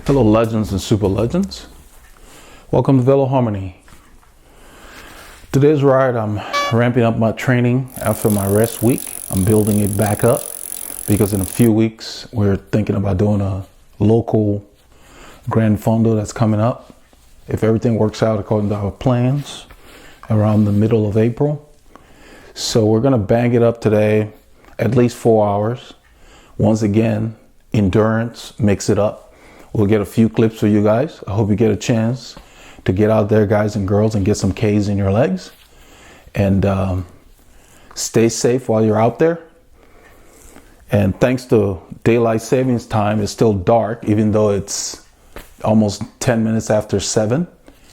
Hello legends and super legends. Welcome to Veloharmony. Today's ride, I'm ramping up my training after my rest week. I'm building it back up because in a few weeks we're thinking about doing a local Grand Fondo that's coming up. If everything works out according to our plans, around the middle of April. So we're gonna bang it up today, at least 4 hours. Once again, endurance, mix it up. We'll get a few clips for you guys. I hope you get a chance to get out there, guys and girls, and get some K's in your legs. And stay safe while you're out there. And thanks to daylight savings time, it's still dark, even though it's almost 10 minutes after 7.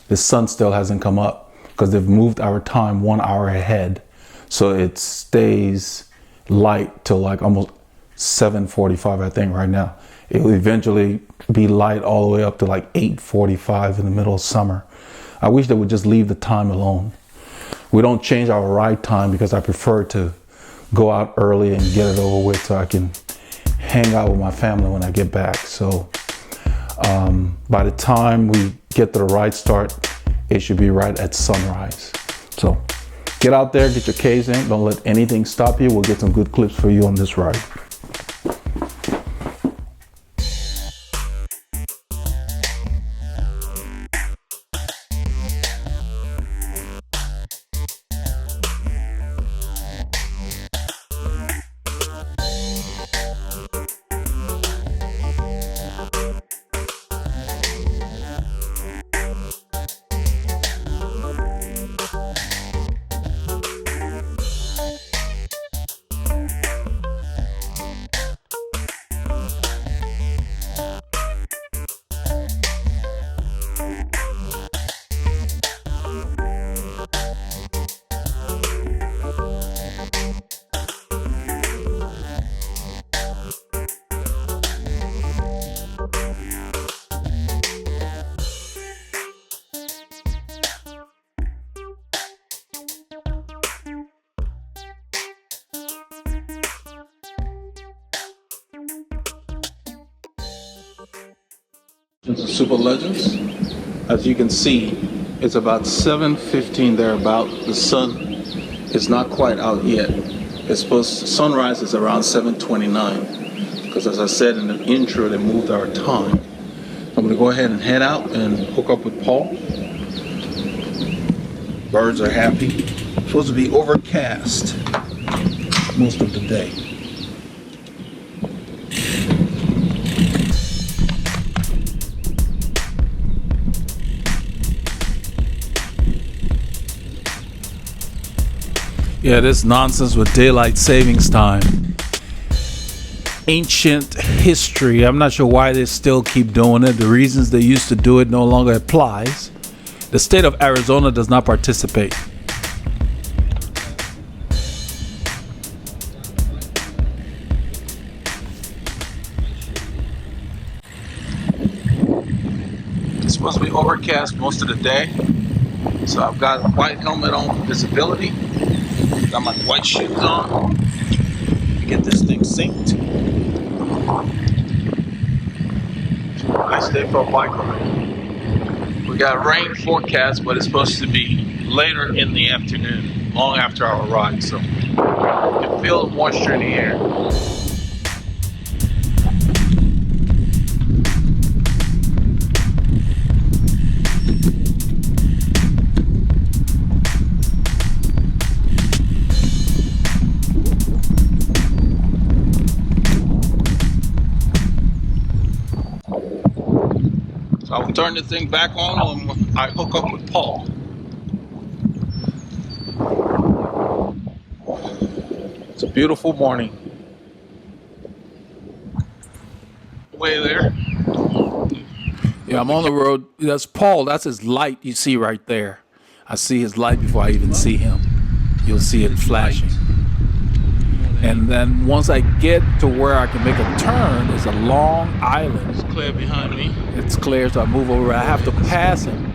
The sun still hasn't come up because they've moved our time 1 hour ahead. So it stays light till like almost 7:45, I think, right now. It will eventually be light all the way up to like 8:45 in the middle of summer. I wish they would just leave the time alone. We don't change our ride time because I prefer to go out early and get it over with so I can hang out with my family when I get back. So by the time we get to the ride start, it should be right at sunrise. So get out there, get your K's in. Don't let anything stop you. We'll get some good clips for you on this ride. Super legends. As you can see, it's about 7:15 thereabout. The sun is not quite out yet. Sunrise is around 7:29 because, as I said in the intro, they moved our time. I'm gonna go ahead and head out and hook up with Paul. Birds are happy. It's supposed to be overcast most of the day. Yeah, this nonsense with daylight savings time. Ancient history. I'm not sure why they still keep doing it. The reasons they used to do it no longer applies. The state of Arizona does not participate. It's supposed to be overcast most of the day. So I've got a white helmet on for visibility. Got my white shoes on. Get this thing synced. Nice day for a bike ride. We got rain forecast, but it's supposed to be later in the afternoon, long after our ride. So you can feel the moisture in the air. I will turn the thing back on when I hook up with Paul. It's a beautiful morning. Way there. Yeah, I'm on the road. That's Paul. That's his light you see right there. I see his light before I even see him. You'll see it flashing. And then once I get to where I can make a turn, it's a long island. It's clear behind me. It's clear, so I move over. I have to pass him.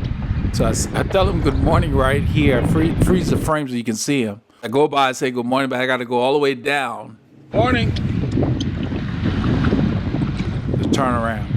So I tell him good morning right here. Freeze the frame so you can see him. I go by and say good morning, but I got to go all the way down. Morning. To turn around.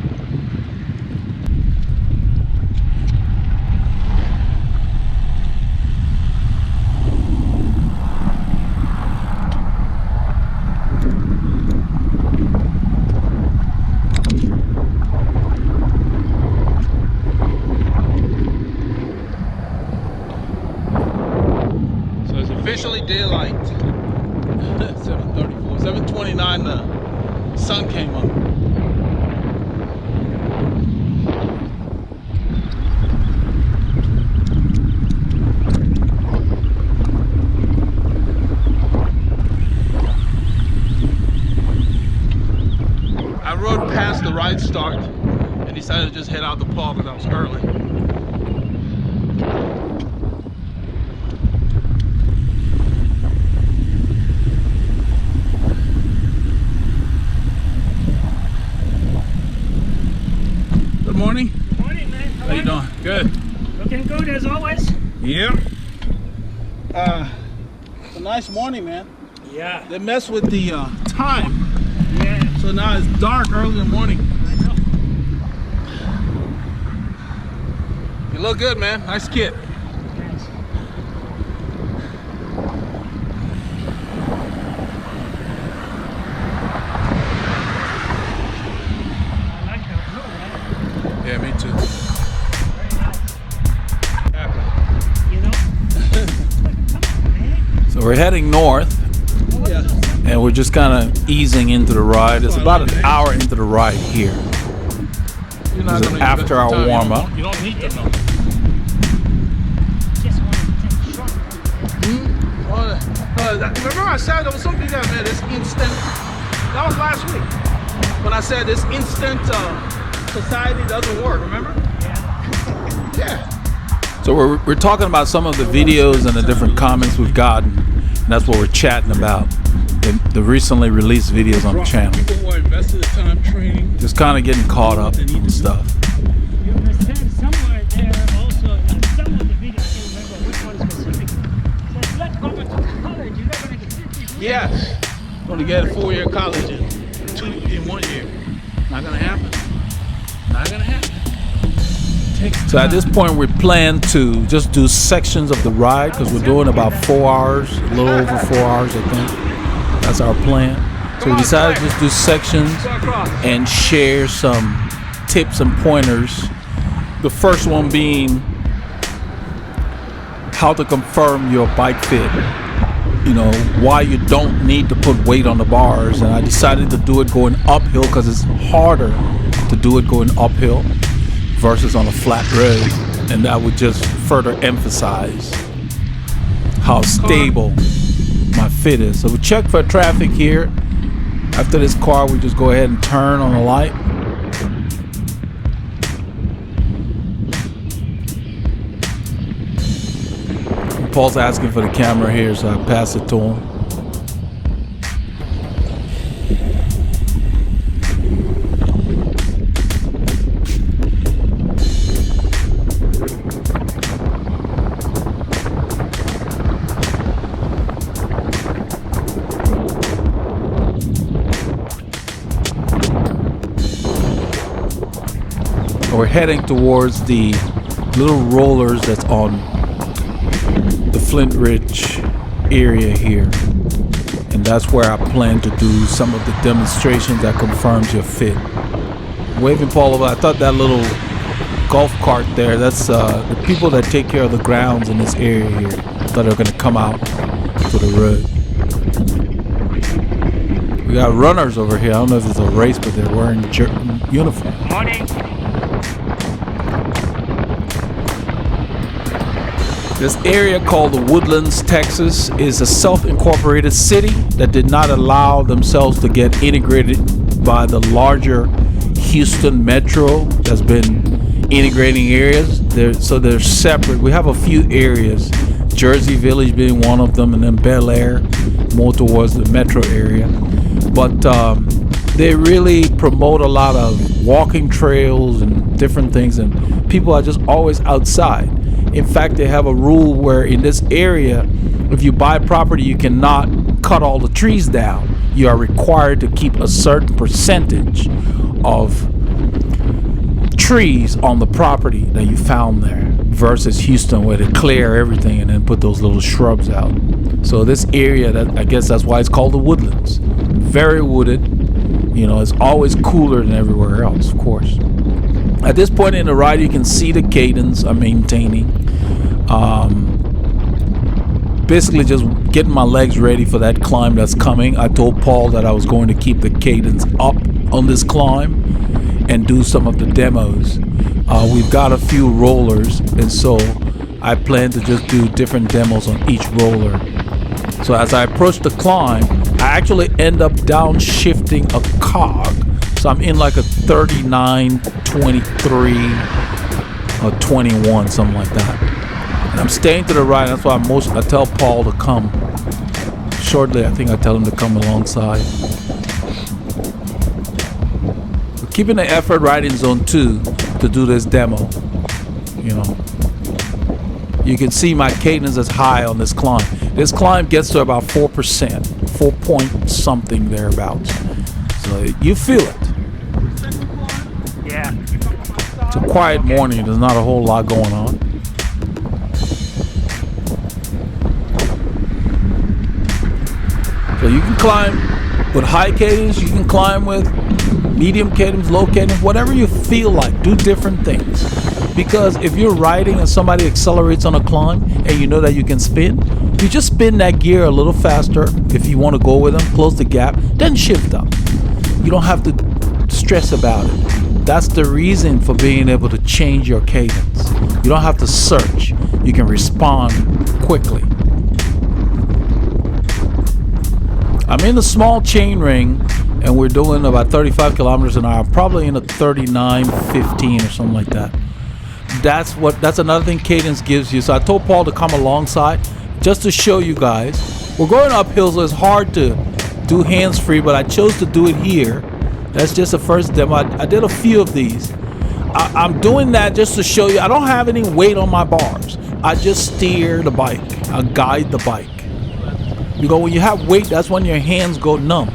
7:34, 7:29. The sun came up. I rode past the ride start and decided to just head out the park because I was early. Good morning. Good morning, man. How you doing? Good. Looking good as always. Yeah. It's a nice morning, man. Yeah. They messed with the time. Yeah. So now it's dark early in the morning. I know. You look good, man. Nice kit. Thanks. I like the blue, man. Yeah, me too. Very nice. You know? Come on, man. So we're heading north, Yeah. and we're just kind of easing into the ride. It's about an hour into the ride here. You're not This is gonna after invest our the time. warm-up. You don't need to know. Just wanted to take a short one. Remember I said there was something that, man, this instant, that was last week, when I said this instant society doesn't work, remember? Yeah. Yeah. So we're talking about some of the videos and the different comments we've gotten, and that's what we're chatting about. The recently released videos on the channel. People who are invested the time training. Just kind of getting caught up and stuff. You understand somewhere there also in some of the videos, I can't remember which one specifically. Says, let's go to college. You're not going to get 50 grand. Yes. Going to get a 4-year college in 1 year. Not going to happen. Not going to happen. Takes So at this time. point, we plan to just do sections of the ride because we're doing about 4 hours, a little over 4 hours, I think. That's our plan. So we decided to just do sections Go across. and share some tips and pointers. The first one being how to confirm your bike fit. You know, why you don't need to put weight on the bars. And I decided to do it going uphill because it's harder to do it going uphill versus on a flat road. And that would just further emphasize how stable my fit is. So we check for traffic here. After this car, we just go ahead and turn on the light. Paul's asking for the camera here, so I pass it to him. We're heading towards the little rollers that's on the Flint Ridge area here, and that's where I plan to do some of the demonstrations that confirms your fit. Waving Paul over, I thought that little golf cart there, that's the people that take care of the grounds in this area here that are going to come out to the road. We got runners over here. I don't know if it's a race, but they're wearing uniform. Morning. This area called the Woodlands, Texas, is a self-incorporated city that did not allow themselves to get integrated by the larger Houston metro that's been integrating areas. So they're separate. We have a few areas, Jersey Village being one of them, and then Bel Air, more towards the metro area. But they really promote a lot of walking trails and different things, and people are just always outside. In fact, they have a rule where in this area, if you buy property, you cannot cut all the trees down. You are required to keep a certain percentage of trees on the property that you found there, versus Houston where they clear everything and then put those little shrubs out. So this area, that I guess that's why it's called the Woodlands. Very wooded. You know, it's always cooler than everywhere else, of course. At this point in the ride, you can see the cadence I'm maintaining. basically just getting my legs ready for that climb that's coming. I told Paul that I was going to keep the cadence up on this climb and do some of the demos. We've got a few rollers, and so I plan to just do different demos on each roller. So as I approach the climb, I actually end up downshifting a cog. So I'm in like a 39, 23, or 21, something like that. And I'm staying to the right. That's why I tell Paul to come. Shortly, I think I tell him to come alongside. We're keeping the effort right in zone 2 to do this demo. You know, you can see my cadence is high on this climb. This climb gets to about 4%, 4 point something thereabouts. So you feel it. Yeah. It's a quiet morning. There's not a whole lot going on. So you can climb with high cadence, you can climb with medium cadence, low cadence, whatever you feel like. Do different things. Because if you're riding and somebody accelerates on a climb and you know that you can spin, you just spin that gear a little faster if you want to go with them, close the gap, then shift up. You don't have to stress about it. That's the reason for being able to change your cadence. You don't have to search. You can respond quickly. I'm in the small chain ring and we're doing about 35 kilometers an hour, probably in a 39, 15 or something like that. That's another thing cadence gives you. So I told Paul to come alongside just to show you guys. We're going uphill, so it's hard to do hands-free, but I chose to do it here. That's just the first demo. I did a few of these. I'm doing that just to show you. I don't have any weight on my bars. I just steer the bike. I guide the bike. Because when you have weight, that's when your hands go numb.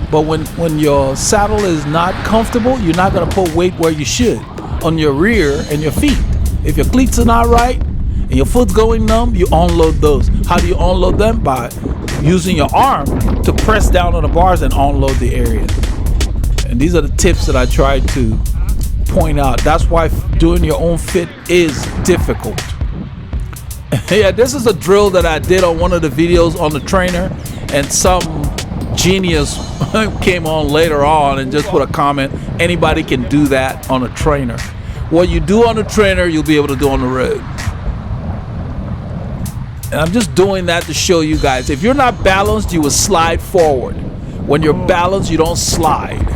But when your saddle is not comfortable, you're not going to put weight where you should, on your rear and your feet. If your cleats are not right and your foot's going numb, you unload those. How do you unload them? By using your arm to press down on the bars and unload the area. And these are the tips that I try to point out. That's why doing your own fit is difficult. Yeah, this is a drill that I did on one of the videos on the trainer, and some genius came on later on and just put a comment. Anybody can do that on a trainer. What you do on a trainer, you'll be able to do on the road. And I'm just doing that to show you guys. If you're not balanced, you will slide forward. When you're balanced, you don't slide.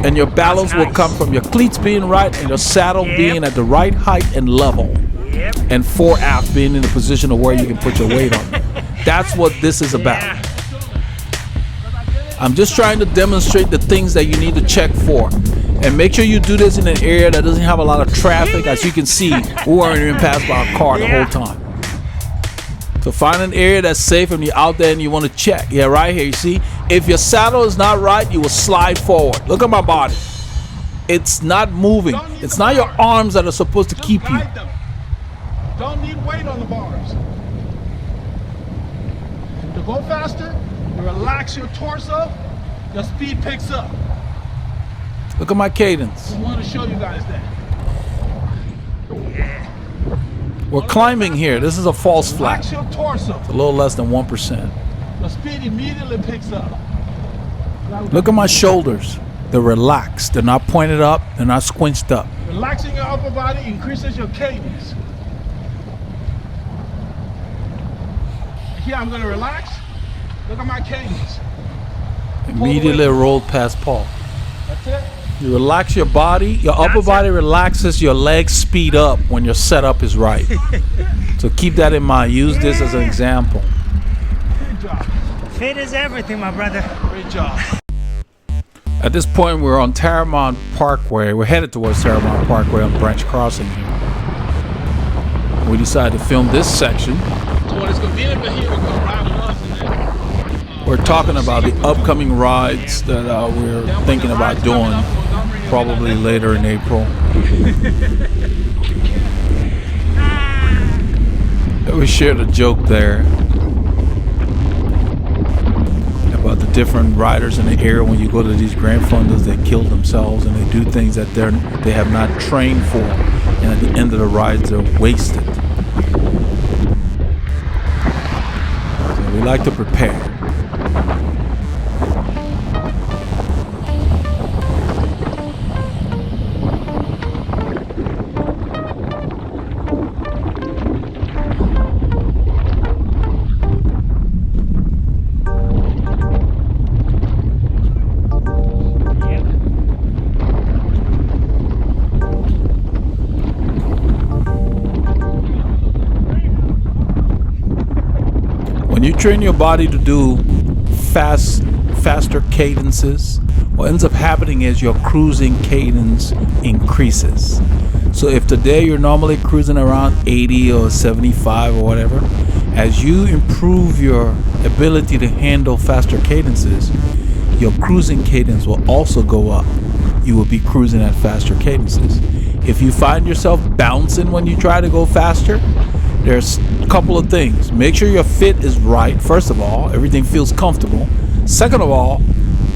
And your balance will come from your cleats being right and your saddle being at the right height and level. And foreaft being in the position of where you can put your weight on. That's what this is about. I'm just trying to demonstrate the things that you need to check for. And make sure you do this in an area that doesn't have a lot of traffic. As you can see, we weren't even passed by a car the whole time. So find an area that's safe and you're out there and you want to check. Yeah, right here, you see? If your saddle is not right, you will slide forward. Look at my body. It's not moving. It's not your arms that are supposed to keep you. Don't need weight on the bars. To go faster, you relax your torso, your speed picks up. Look at my cadence. I want to show you guys that. We're climbing here. This is a false flat. Relax your torso. It's a little less than 1%. The speed immediately picks up. Look at my shoulders. They're relaxed. They're not pointed up. They're not squinched up. Relaxing your upper body increases your cadence. Here I'm going to relax. Look at my cadence. Immediately rolled past Paul. That's it. You relax your body. Your upper body relaxes. Your legs speed up when your setup is right. So keep that in mind. Use this as an example. Good job. Fit is everything, my brother. Great job. At this point, we're on Terramont Parkway. We're headed towards Terramont Parkway on Branch Crossing here. We decided to film this section. We're talking about the upcoming rides that we're thinking about doing, probably later in April. We shared a joke there about the different riders in the area. When you go to these Grand Fondas, they kill themselves and they do things that they have not trained for, and at the end of the rides, they're wasted. like to prepare. When you train your body to do faster cadences, what ends up happening is your cruising cadence increases. So if today you're normally cruising around 80 or 75 or whatever, as you improve your ability to handle faster cadences, your cruising cadence will also go up. You will be cruising at faster cadences. If you find yourself bouncing when you try to go faster, there's a couple of things. Make sure your fit is right. First of all, everything feels comfortable. Second of all,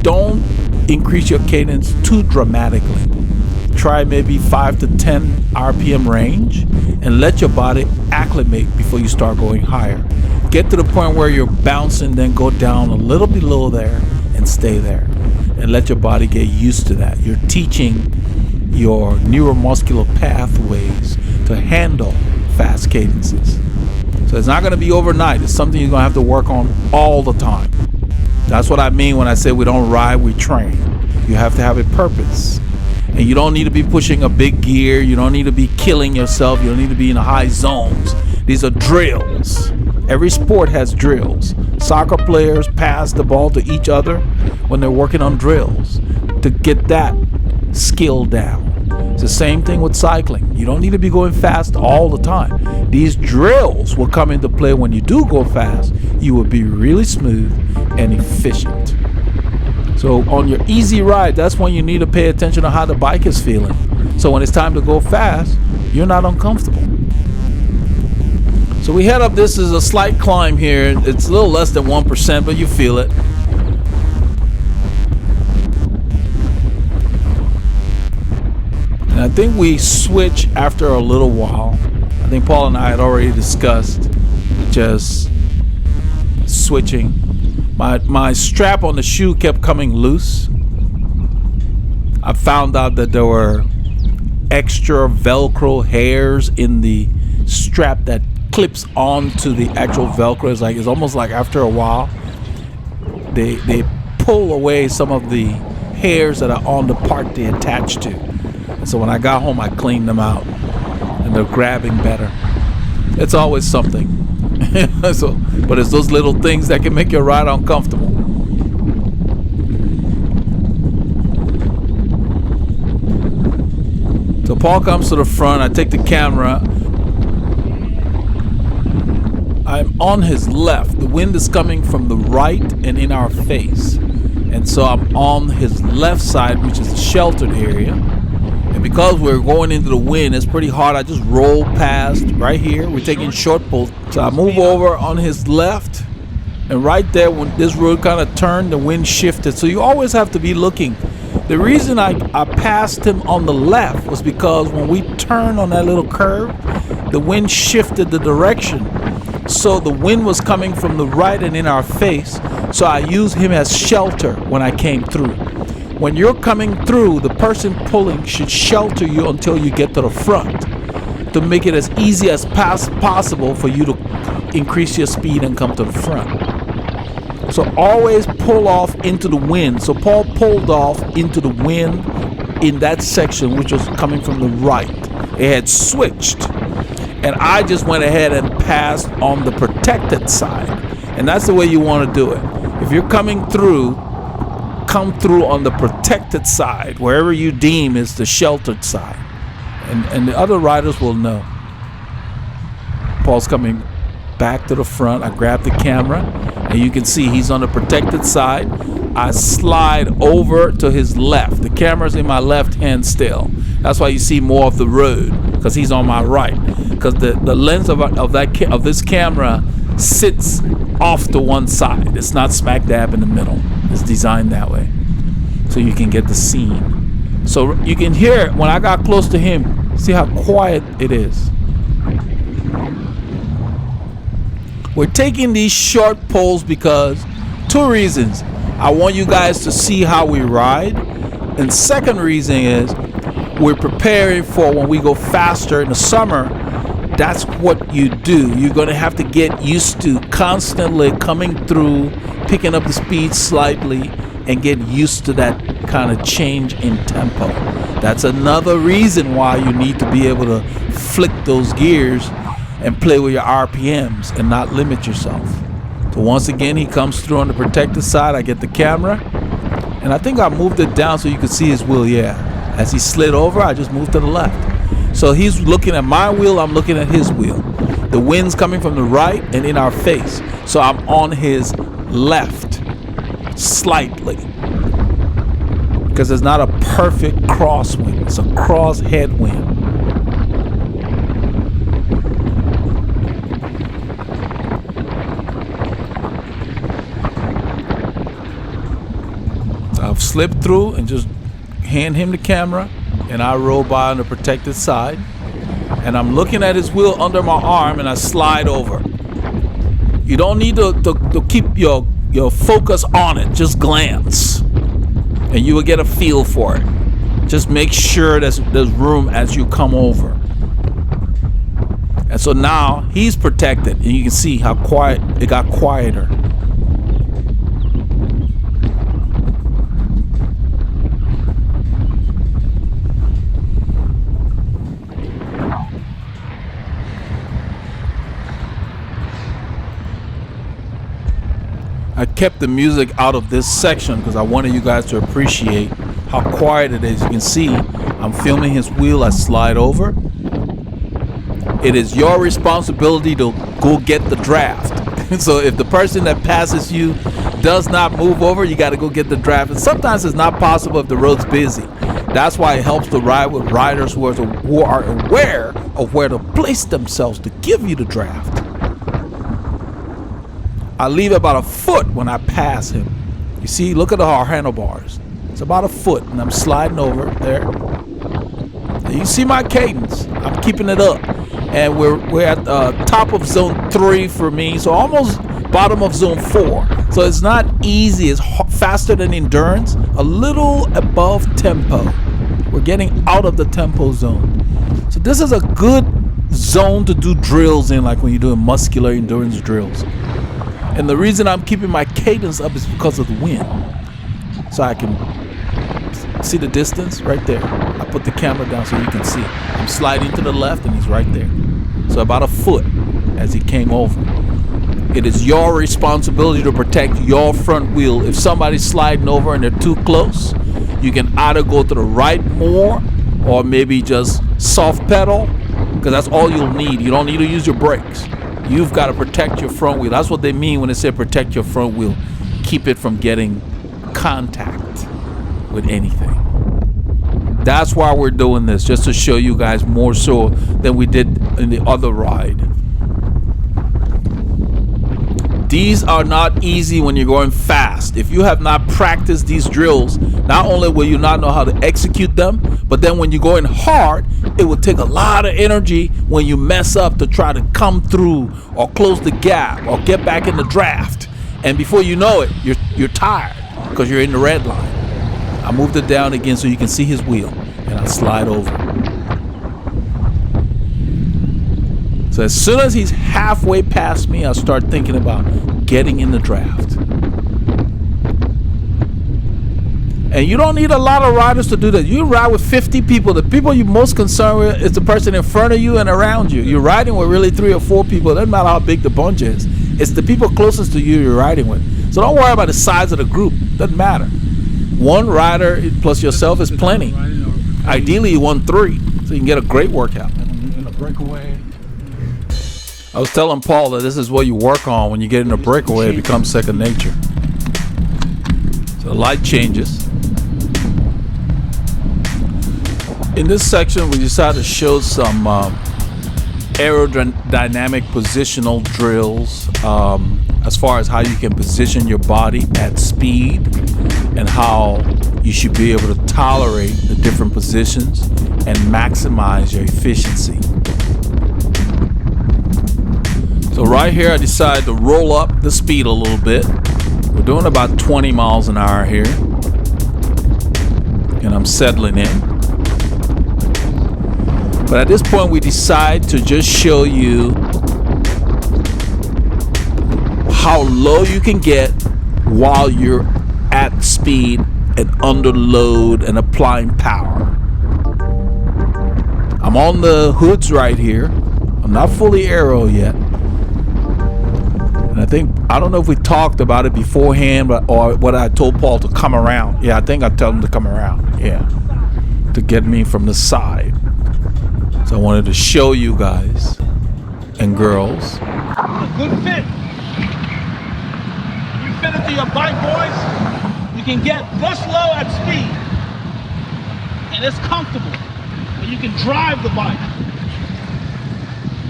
don't increase your cadence too dramatically. Try maybe 5 to 10 RPM range and let your body acclimate before you start going higher. Get to the point where you're bouncing, then go down a little below there and stay there. And let your body get used to that. You're teaching your neuromuscular pathways to handle fast cadences. So it's not going to be overnight. It's something you're going to have to work on all the time. That's what I mean when I say we don't ride, we train. You have to have a purpose. And you don't need to be pushing a big gear. You don't need to be killing yourself. You don't need to be in high zones. These are drills. Every sport has drills. Soccer players pass the ball to each other when they're working on drills to get that skill down. It's the same thing with cycling. You don't need to be going fast all the time. These drills will come into play when you do go fast. You will be really smooth and efficient. So on your easy ride, that's when you need to pay attention to how the bike is feeling. So when it's time to go fast, you're not uncomfortable. So we head up, this is a slight climb here. It's a little less than 1%, but you feel it. And I think we switch after a little while. I think Paul and I had already discussed just switching. My strap on the shoe kept coming loose. I found out that there were extra Velcro hairs in the strap that clips onto the actual Velcro. It's almost like after a while they pull away some of the hairs that are on the part they attach to. And so when I got home, I cleaned them out and they're grabbing better. It's always something. But it's those little things that can make your ride uncomfortable. So Paul comes to the front. I take the camera. I'm on his left. The wind is coming from the right and in our face. And so I'm on his left side, which is the sheltered area. And because we're going into the wind, it's pretty hard. I just roll past right here. We're taking short pulls. So I move over on his left. And right there, when this road kind of turned, the wind shifted. So you always have to be looking. The reason I passed him on the left was because when we turned on that little curve, the wind shifted the direction. So the wind was coming from the right and in our face. So I used him as shelter when I came through. When you're coming through, the person pulling should shelter you until you get to the front to make it as easy as possible for you to increase your speed and come to the front. So always pull off into the wind. So Paul pulled off into the wind in that section, which was coming from the right. It had switched. And I just went ahead and passed on the protected side. And that's the way you want to do it. If you're coming through, come through on the protected side, wherever you deem is the sheltered side. And the other riders will know. Paul's coming back to the front. I grab the camera, and you can see he's on the protected side. I slide over to his left. The camera's in my left hand still. That's why you see more of the road, because he's on my right. Because the lens of this camera sits off to one side. It's not smack dab in the middle. It's designed that way, so you can get the scene. So you can hear it when I got close to him. See how quiet it is. We're taking these short poles because two reasons. I want you guys to see how we ride. And second reason is we're preparing for when we go faster in the summer. That's what you do. You're going to have to get used to constantly coming through, picking up the speed slightly, and get used to that kind of change in tempo. That's another reason why you need to be able to flick those gears and play with your RPMs and not limit yourself. So once again, he comes through on the protected side. I get the camera, and I think I moved it down so you could see his wheel. Yeah, as he slid over, I just moved to the left. So he's looking at my wheel, I'm looking at his wheel. The wind's coming from the right and in our face, so I'm on his left slightly, because it's not a perfect crosswind, it's a cross headwind. So I've slipped through and just hand him the camera, and I roll by on the protected side, and I'm looking at his wheel under my arm, and I slide over. You don't need to keep your focus on it, just glance, and you will get a feel for it. Just make sure there's room as you come over. And so now he's protected, and you can see how quiet it got quieter. I kept the music out of this section because I wanted you guys to appreciate how quiet it is. You can see I'm filming his wheel. I slide over. It is your responsibility to go get the draft. So if the person that passes you does not move over, you got to go get the draft. And sometimes it's not possible if the road's busy. That's why it helps to ride with riders who are aware of where to place themselves to give you the draft. I leave about a foot when I pass him. You see, look at our handlebars. It's about a foot, and I'm sliding over there. And you see my cadence. I'm keeping it up. And we're at the top of zone 3 for me, so almost bottom of zone 4. So it's not easy. It's faster than endurance, a little above tempo. We're getting out of the tempo zone. So this is a good zone to do drills in, like when you're doing muscular endurance drills. And the reason I'm keeping my cadence up is because of the wind. So I can see the distance right there. I put the camera down so you can see. I'm sliding to the left and he's right there. So about a foot as he came over. It is your responsibility to protect your front wheel. If somebody's sliding over and they're too close, you can either go to the right more or maybe just soft pedal, because that's all you'll need. You don't need to use your brakes. You've got to protect your front wheel. That's what they mean when they say protect your front wheel. Keep it from getting contact with anything. That's why we're doing this, just to show you guys more so than we did in the other ride. These are not easy when you're going fast. If you have not practiced these drills, not only will you not know how to execute them, but then when you're going hard, it will take a lot of energy when you mess up to try to come through or close the gap or get back in the draft. And before you know it, you're tired because you're in the red line. I moved it down again so you can see his wheel, and I slide over. So as soon as he's halfway past me, I start thinking about getting in the draft. And you don't need a lot of riders to do that. You ride with 50 people. The people you're most concerned with is the person in front of you and around you. You're riding with really 3 or 4 people. It doesn't matter how big the bunch is. It's the people closest to you you're riding with. So don't worry about the size of the group. Doesn't matter. 1 rider plus yourself is plenty. Ideally, you want 3, so you can get a great workout. In a breakaway. I was telling Paul that this is what you work on when you get in a breakaway. It becomes second nature. So the light changes. In this section, we decided to show some aerodynamic positional drills as far as how you can position your body at speed and how you should be able to tolerate the different positions and maximize your efficiency. So So right here, I decided to roll up the speed a little bit. We're doing about 20 miles an hour here. And I'm settling in. But at this point, we decide to just show you how low you can get while you're at speed and under load and applying power. I'm on the hoods right here. I'm not fully aero yet. And I don't know if we talked about it beforehand, or what I told Paul to come around. Yeah, I think I told him to come around. Yeah, to get me from the side. So I wanted to show you guys and girls. Good fit. You fit into your bike, boys. You can get this low at speed, and it's comfortable. And you can drive the bike.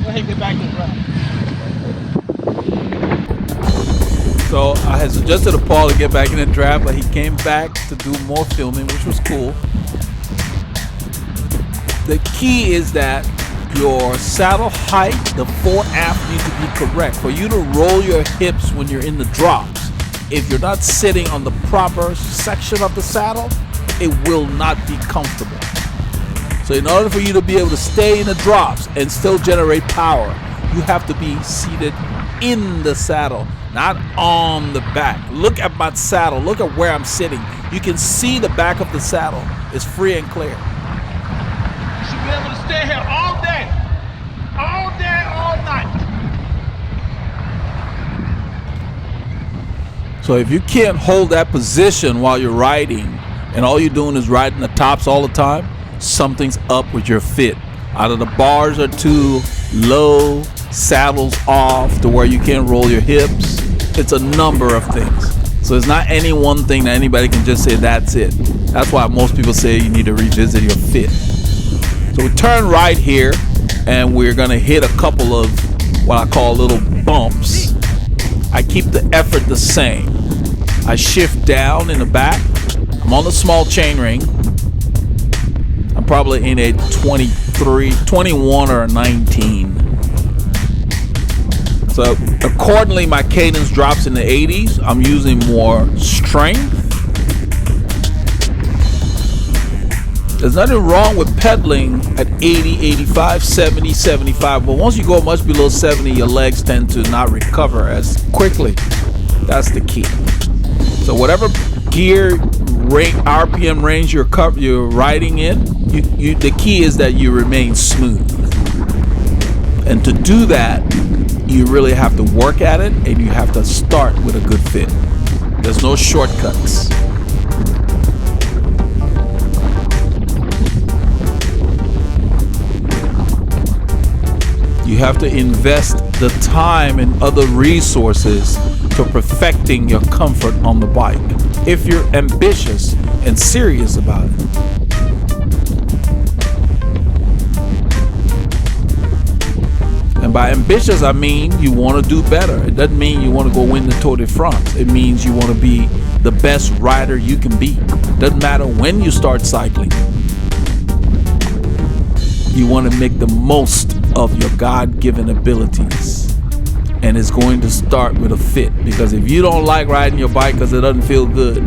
Go ahead, get back and drive. So I had suggested to Paul to get back in the drive, but he came back to do more filming, which was cool. The key is that your saddle height, the foreaft needs to be correct. For you to roll your hips when you're in the drops, if you're not sitting on the proper section of the saddle, it will not be comfortable. So in order for you to be able to stay in the drops and still generate power, you have to be seated in the saddle, not on the back. Look at my saddle. Look at where I'm sitting. You can see the back of the saddle is free and clear. You should be able to stay here all day, all night. So if you can't hold that position while you're riding and all you're doing is riding the tops all the time, something's up with your fit. Either the bars are too low, saddles off to where you can't roll your hips. It's a number of things. So it's not any one thing that anybody can just say that's it. That's why most people say you need to revisit your fit. So we turn right here and we're gonna hit a couple of what I call little bumps. I keep the effort the same. I shift down in the back. I'm on the small chain ring. I'm probably in a 23, 21 or a 19. So accordingly, my cadence drops in the 80s. I'm using more strength. There's nothing wrong with pedaling at 80, 85, 70, 75. But once you go much below 70, your legs tend to not recover as quickly. That's the key. So whatever gear RPM range you're riding in, the key is that you remain smooth. And to do that, you really have to work at it, and you have to start with a good fit. There's no shortcuts. You have to invest the time and other resources to perfecting your comfort on the bike if you're ambitious and serious about it. And by ambitious, I mean you want to do better. It doesn't mean you want to go win the Tour de France. It means you want to be the best rider you can be. Doesn't matter when you start cycling. You want to make the most of your God-given abilities. And it's going to start with a fit, because if you don't like riding your bike because it doesn't feel good,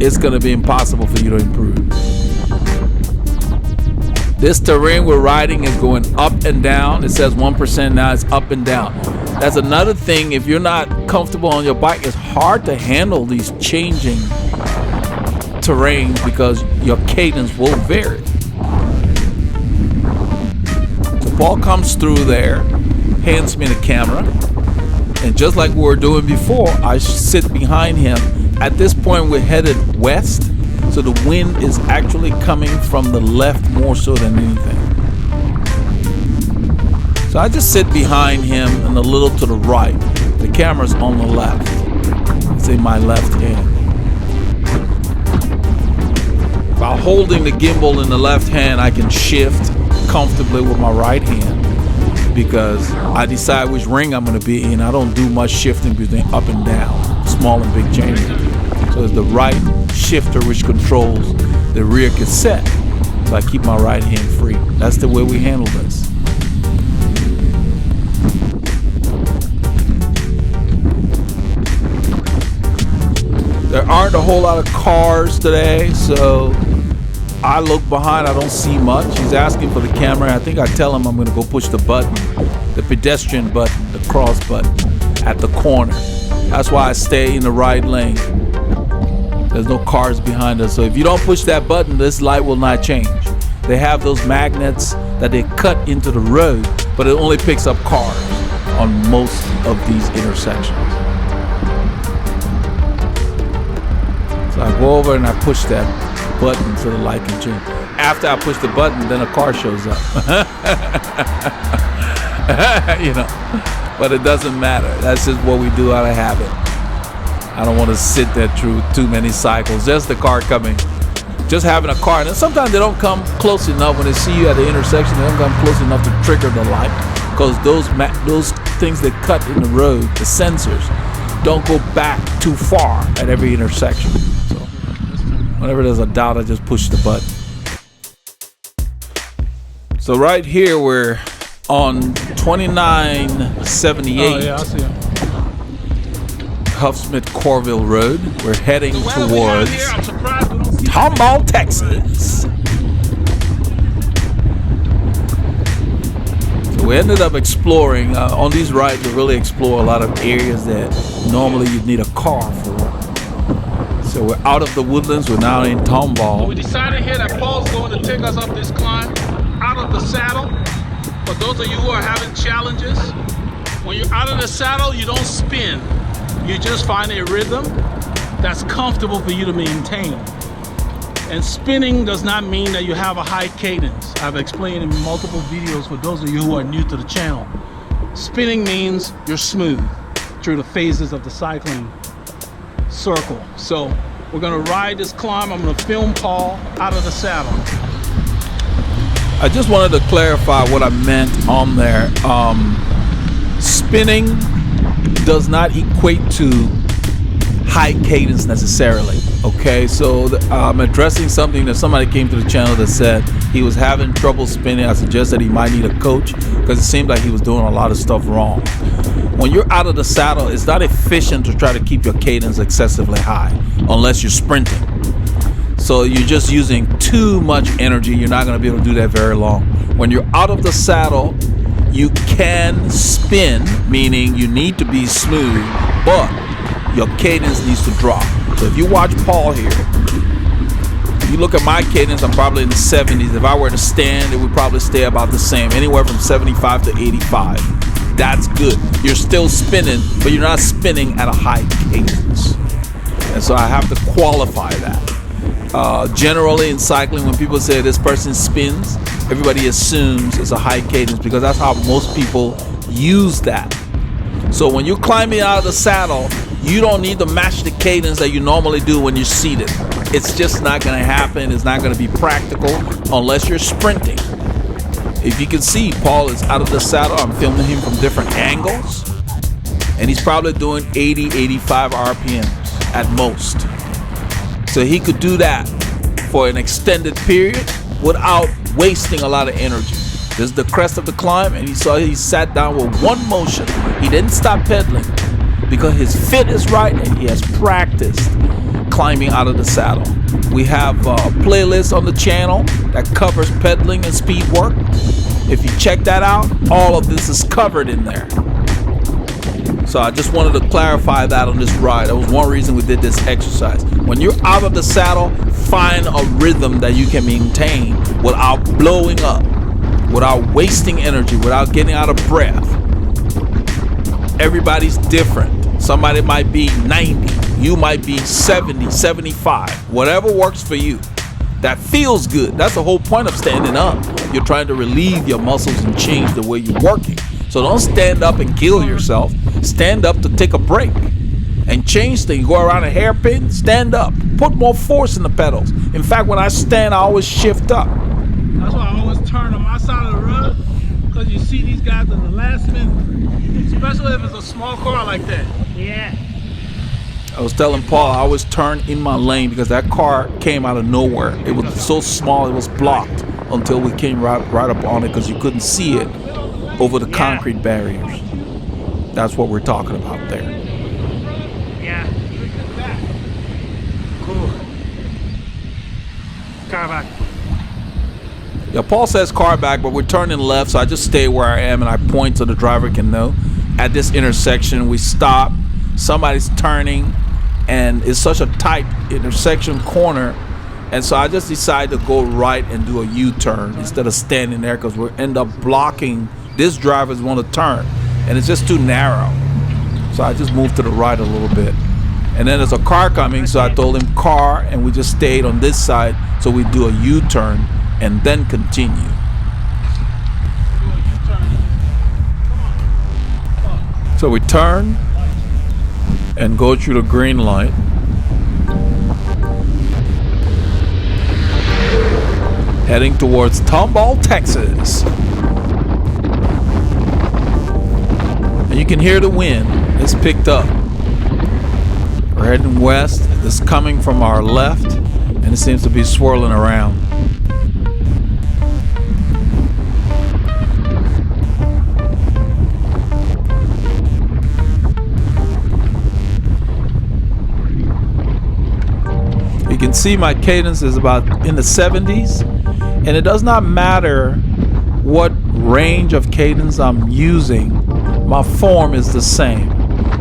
it's going to be impossible for you to improve. This terrain we're riding is going up and down. It says 1% now, it's up and down. That's another thing. If you're not comfortable on your bike, it's hard to handle these changing terrains because your cadence will vary. So Paul comes through there, hands me the camera, and just like we were doing before, I sit behind him. At this point, we're headed west, so the wind is actually coming from the left more so than anything. So I just sit behind him and a little to the right. The camera's on the left. It's in my left hand. By holding the gimbal in the left hand, I can shift comfortably with my right hand, because I decide which ring I'm going to be in. I don't do much shifting between up and down, small and big changes. So it's the right shifter which controls the rear cassette. So I keep my right hand free. That's the way we handle this. There aren't a whole lot of cars today, so I look behind, I don't see much. He's asking for the camera. I think I tell him I'm gonna go push the button, the pedestrian button, the cross button at the corner. That's why I stay in the right lane. There's no cars behind us, so if you don't push that button, this light will not change. They have those magnets that they cut into the road, but it only picks up cars on most of these intersections. So I go over and I push that button so the light can change. After I push the button, then a car shows up. You know, but it doesn't matter. That's just what we do out of habit. I don't want to sit there through too many cycles. Just the car coming, just having a car. And sometimes they don't come close enough. When they see you at the intersection, they don't come close enough to trigger the light, because those things that cut in the road, the sensors, don't go back too far at every intersection. So whenever there's a doubt, I just push the button. So right here we're on 2978. Oh, yeah, I see him. Huffsmith Corville Road. We're heading towards I'm surprised we don't see Tomball, Texas. So we ended up exploring on these rides. We really explore a lot of areas that normally you'd need a car for. So we're out of the Woodlands. We're now in Tomball. We decided here that Paul's going to take us up this climb out of the saddle. For those of you who are having challenges, when you're out of the saddle, you don't spin. You just find a rhythm that's comfortable for you to maintain. And spinning does not mean that you have a high cadence. I've explained in multiple videos for those of you who are new to the channel. Spinning means you're smooth through the phases of the cycling circle. So we're gonna ride this climb. I'm gonna film Paul out of the saddle. I just wanted to clarify what I meant on there. Spinning does not equate to high cadence necessarily. Okay, so I'm addressing something that somebody came to the channel that said he was having trouble spinning. I suggested he might need a coach because it seemed like he was doing a lot of stuff wrong. When you're out of the saddle, it's not efficient to try to keep your cadence excessively high unless you're sprinting. So you're just using too much energy. You're not going to be able to do that very long. When you're out of the saddle, you can spin, meaning you need to be smooth, but your cadence needs to drop. So if you watch Paul here, you look at my cadence, I'm probably in the 70s. If I were to stand, it would probably stay about the same, anywhere from 75 to 85. That's good. You're still spinning, but you're not spinning at a high cadence. And so I have to qualify that. Generally in cycling, when people say this person spins, everybody assumes it's a high cadence because that's how most people use that. So when you're climbing out of the saddle, you don't need to match the cadence that you normally do when you're seated. It's just not going to happen. It's not going to be practical unless you're sprinting. If you can see, Paul is out of the saddle. I'm filming him from different angles, and he's probably doing 80, 85 RPMs at most. So he could do that for an extended period without wasting a lot of energy. This is the crest of the climb, and he sat down with one motion. He didn't stop pedaling because his fit is right and he has practiced climbing out of the saddle. We have a playlist on the channel that covers pedaling and speed work. If you check that out, all of this is covered in there. So I just wanted to clarify that on this ride. That was one reason we did this exercise. When you're out of the saddle, find a rhythm that you can maintain without blowing up, without wasting energy, without getting out of breath. Everybody's different. Somebody might be 90, you might be 70, 75, whatever works for you. That feels good. That's the whole point of standing up. You're trying to relieve your muscles and change the way you're working. So don't stand up and kill yourself. Stand up to take a break and change things. Go around a hairpin, stand up. Put more force in the pedals. In fact, when I stand, I always shift up. That's why I always turn on my side of the road, because you see these guys at the last minute, especially if it's a small car like that. Yeah. I was telling Paul I always turn in my lane because that car came out of nowhere. It was so small, it was blocked until we came right up on it because you couldn't see it over the concrete barriers. That's what we're talking about there. Yeah. car back. Yeah, Paul says car back, but we're turning left, so I just stay where I am and I point so the driver can know. At this intersection, we stop. Somebody's turning, and it's such a tight intersection corner, and so I just decide to go right and do a U-turn instead of standing there, because we end up blocking this driver's want to turn, and it's just too narrow. So I just moved to the right a little bit. And then there's a car coming, so I told him car, and we just stayed on this side, so we do a U-turn and then continue. So we turn and go through the green light. Heading towards Tomball, Texas. And you can hear the wind. It's picked up. We're heading west. It's coming from our left, and it seems to be swirling around. You can see my cadence is about in the 70s, and it does not matter what range of cadence I'm using, my form is the same.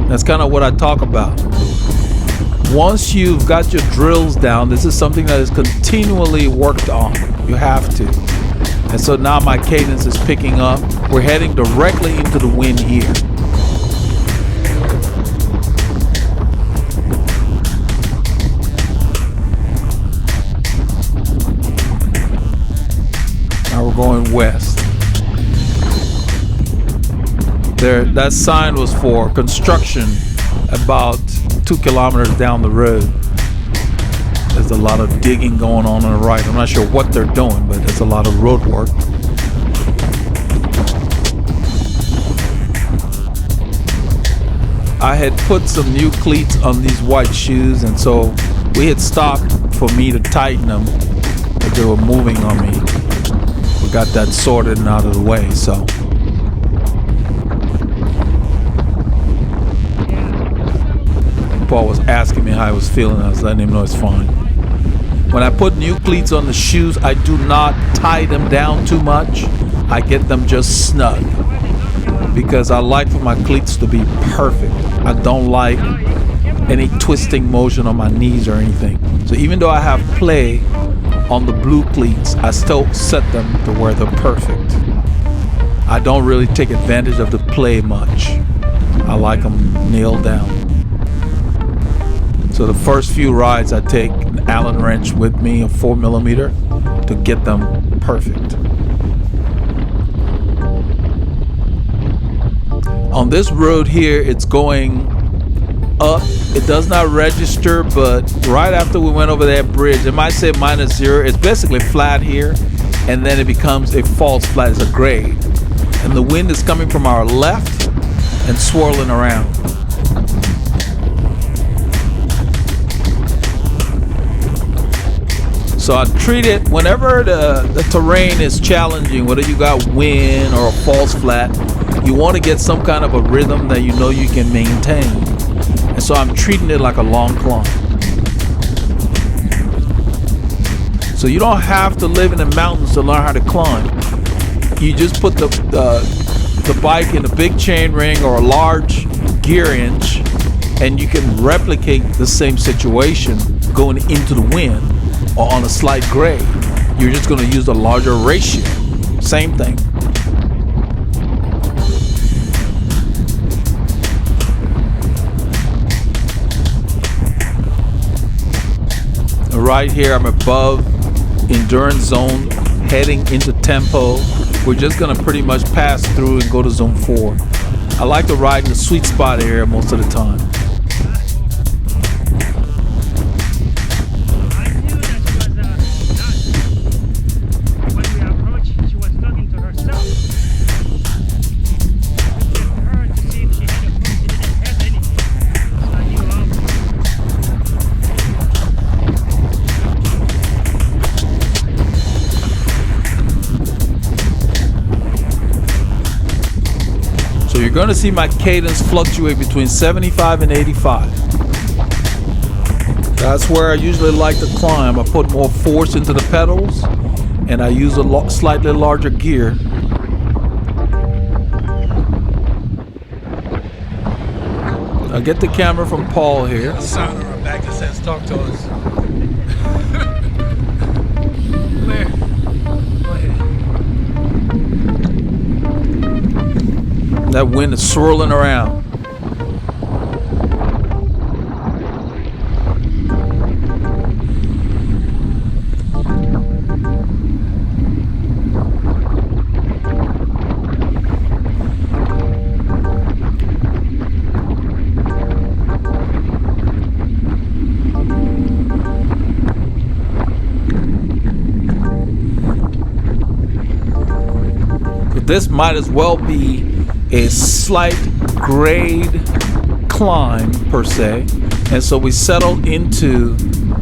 That's kind of what I talk about. Once you've got your drills down, this is something that is continually worked on. You have to. And so now my cadence is picking up. We're heading directly into the wind here. Now we're going west. There, that sign was for construction about 2 kilometers down the road. There's a lot of digging going on the right. I'm not sure what they're doing, but there's a lot of road work. I had put some new cleats on these white shoes, and so we had stopped for me to tighten them, but they were moving on me. We got that sorted and out of the way, so. Paul was asking me how I was feeling. I was letting him know it's fine. When I put new cleats on the shoes, I do not tie them down too much. I get them just snug, because I like for my cleats to be perfect. I don't like any twisting motion on my knees or anything. So even though I have play on the blue cleats, I still set them to where they're perfect. I don't really take advantage of the play much. I like them nailed down. So the first few rides I take an Allen wrench with me, a 4mm, to get them perfect. On this road here, it's going up. It does not register, but right after we went over that bridge, it might say -0. It's basically flat here, and then it becomes a false flat. It's a grade. And the wind is coming from our left and swirling around. So I treat it, whenever the terrain is challenging, whether you got wind or a false flat, you want to get some kind of a rhythm that you know you can maintain. And so I'm treating it like a long climb. So you don't have to live in the mountains to learn how to climb. You just put the bike in a big chain ring or a large gear inch, and you can replicate the same situation going into the wind or on a slight grade. You're just going to use a larger ratio. Same thing. Right here, I'm above endurance zone, heading into tempo. We're just going to pretty much pass through and go to zone 4. I like to ride in the sweet spot area most of the time. You're going to see my cadence fluctuate between 75 and 85. That's where I usually like to climb. I put more force into the pedals and I use a slightly larger gear. I'll get the camera from Paul here. A sign on our back that says talk to us. Where? Go ahead. That wind is swirling around. This might as well be a slight grade climb per se, and so we settled into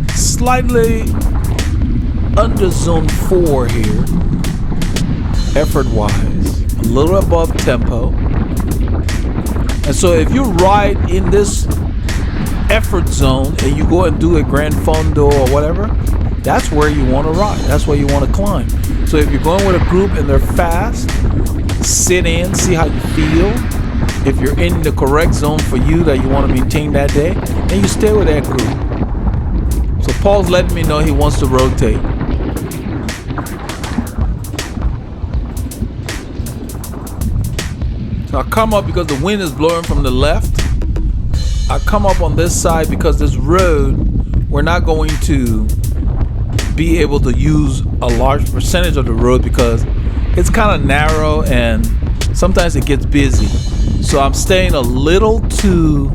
slightly under zone 4 here, effort wise, a little above tempo. And so if you ride in this effort zone and you go and do a Grand Fondo or whatever, that's where you want to ride, that's where you want to climb. So if you're going with a group and they're fast, sit in, see how you feel. If you're in the correct zone for you that you want to maintain that day, then you stay with that group. So Paul's letting me know he wants to rotate. So I come up because the wind is blowing from the left. I come up on this side because this road, we're not going to be able to use a large percentage of the road because it's kind of narrow and sometimes it gets busy. So I'm staying a little to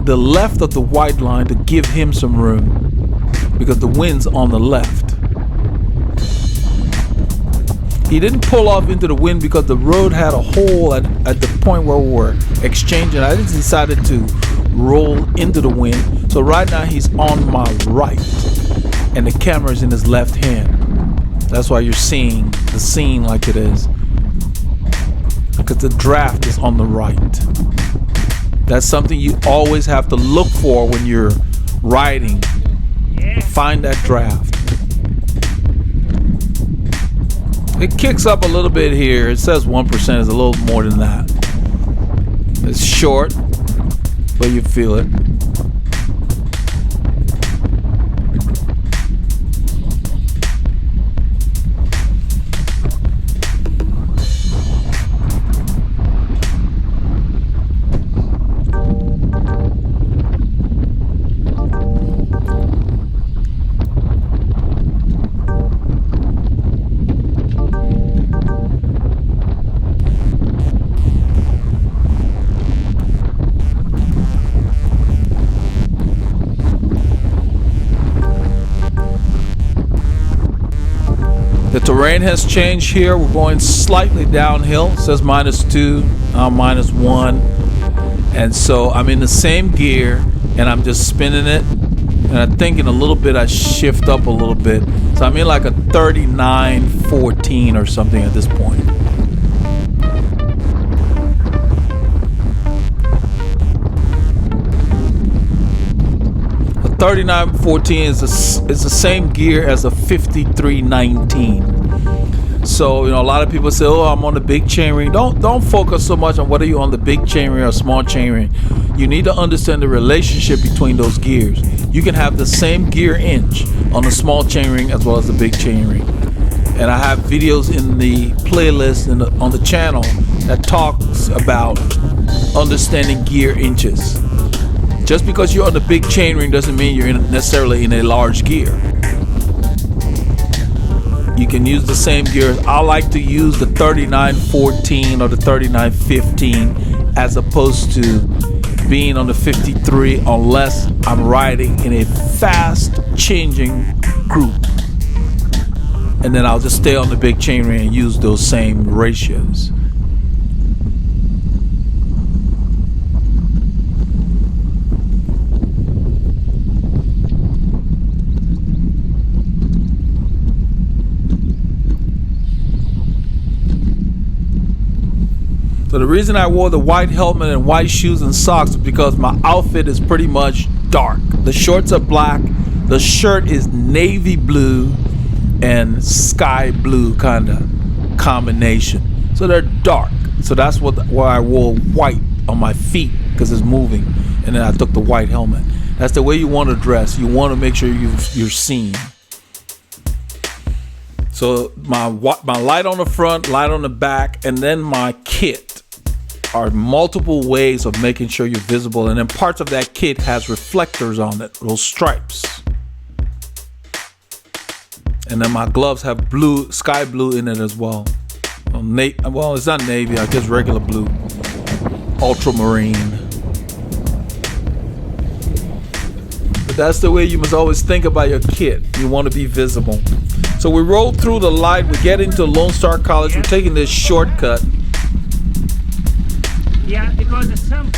the left of the white line to give him some room because the wind's on the left. He didn't pull off into the wind because the road had a hole at the point where we were exchanging. I just decided to roll into the wind. So right now he's on my right and the camera's in his left hand. That's why you're seeing the scene like it is, because the draft is on the right. That's something you always have to look for when you're riding. Find that draft. It kicks up a little bit here. It says 1%, is a little more than that. It's short, but you feel it. The terrain has changed here. We're going slightly downhill. It says -2, -1. And so I'm in the same gear and I'm just spinning it. And I'm thinking a little bit, I shift up a little bit. So I'm in like a 39-14 or something at this point. A 39-14 is the same gear as a 53-19. So, you know, a lot of people say, oh, I'm on the big chainring. Don't focus so much on whether you're on the big chainring or small chainring. You need to understand the relationship between those gears. You can have the same gear inch on the small chainring as well as the big chainring. And I have videos in the playlist on the channel that talks about understanding gear inches. Just because you're on the big chainring doesn't mean you're necessarily in a large gear. You can use the same gears. I like to use the 39-14 or the 39-15 as opposed to being on the 53 unless I'm riding in a fast changing group. And then I'll just stay on the big chainring and use those same ratios. So the reason I wore the white helmet and white shoes and socks is because my outfit is pretty much dark. The shorts are black. The shirt is navy blue and sky blue kind of combination. So they're dark. So that's why I wore white on my feet, because it's moving. And then I took the white helmet. That's the way you want to dress. You want to make sure you're seen. So my light on the front, light on the back, and then my kit are multiple ways of making sure you're visible. And then parts of that kit has reflectors on it, those stripes. And then my gloves have blue, sky blue in it as well. Well, it's not navy, I guess regular blue. Ultramarine. But that's the way you must always think about your kit. You want to be visible. So we roll through the light, we get into Lone Star College, we're taking this shortcut. Yeah, because some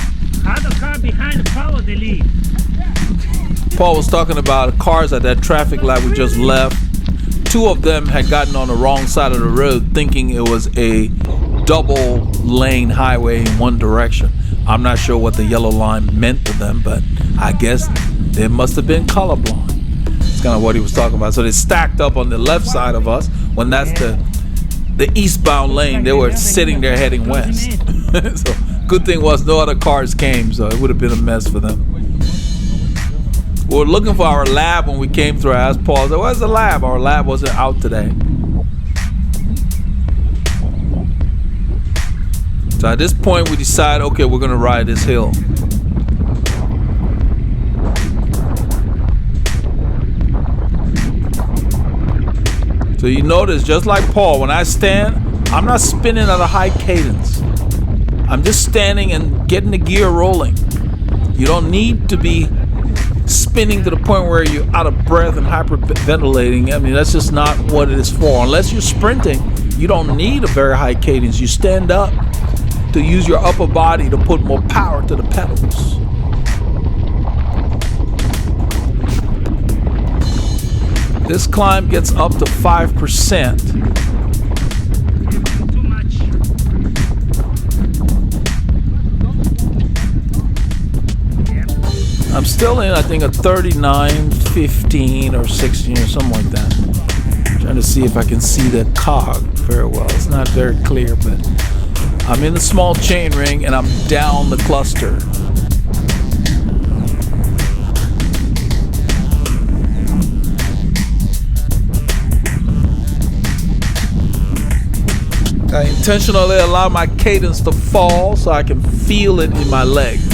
other car behind followed the lead. Paul was talking about cars at that traffic light we just left. Two of them had gotten on the wrong side of the road thinking it was a double lane highway in one direction. I'm not sure what the yellow line meant to them, but I guess they must have been colorblind. That's kind of what he was talking about. So they stacked up on the left side of us when that's the eastbound lane. They were sitting there heading west. So good thing was no other cars came, so it would have been a mess for them. We were looking for our lab when we came through. I asked Paul, I said, where's the lab? Our lab wasn't out today. So at this point, we decide, okay, we're going to ride this hill. So you notice, just like Paul, when I stand, I'm not spinning at a high cadence. I'm just standing and getting the gear rolling. You don't need to be spinning to the point where you're out of breath and hyperventilating. I mean, that's just not what it is for. Unless you're sprinting, you don't need a very high cadence. You stand up to use your upper body to put more power to the pedals. This climb gets up to 5%. Too much. I'm still in, I think, a 39, 15, or 16 or something like that. Trying to see if I can see the cog very well. It's not very clear, but I'm in the small chain ring and I'm down the cluster. I intentionally allow my cadence to fall so I can feel it in my legs.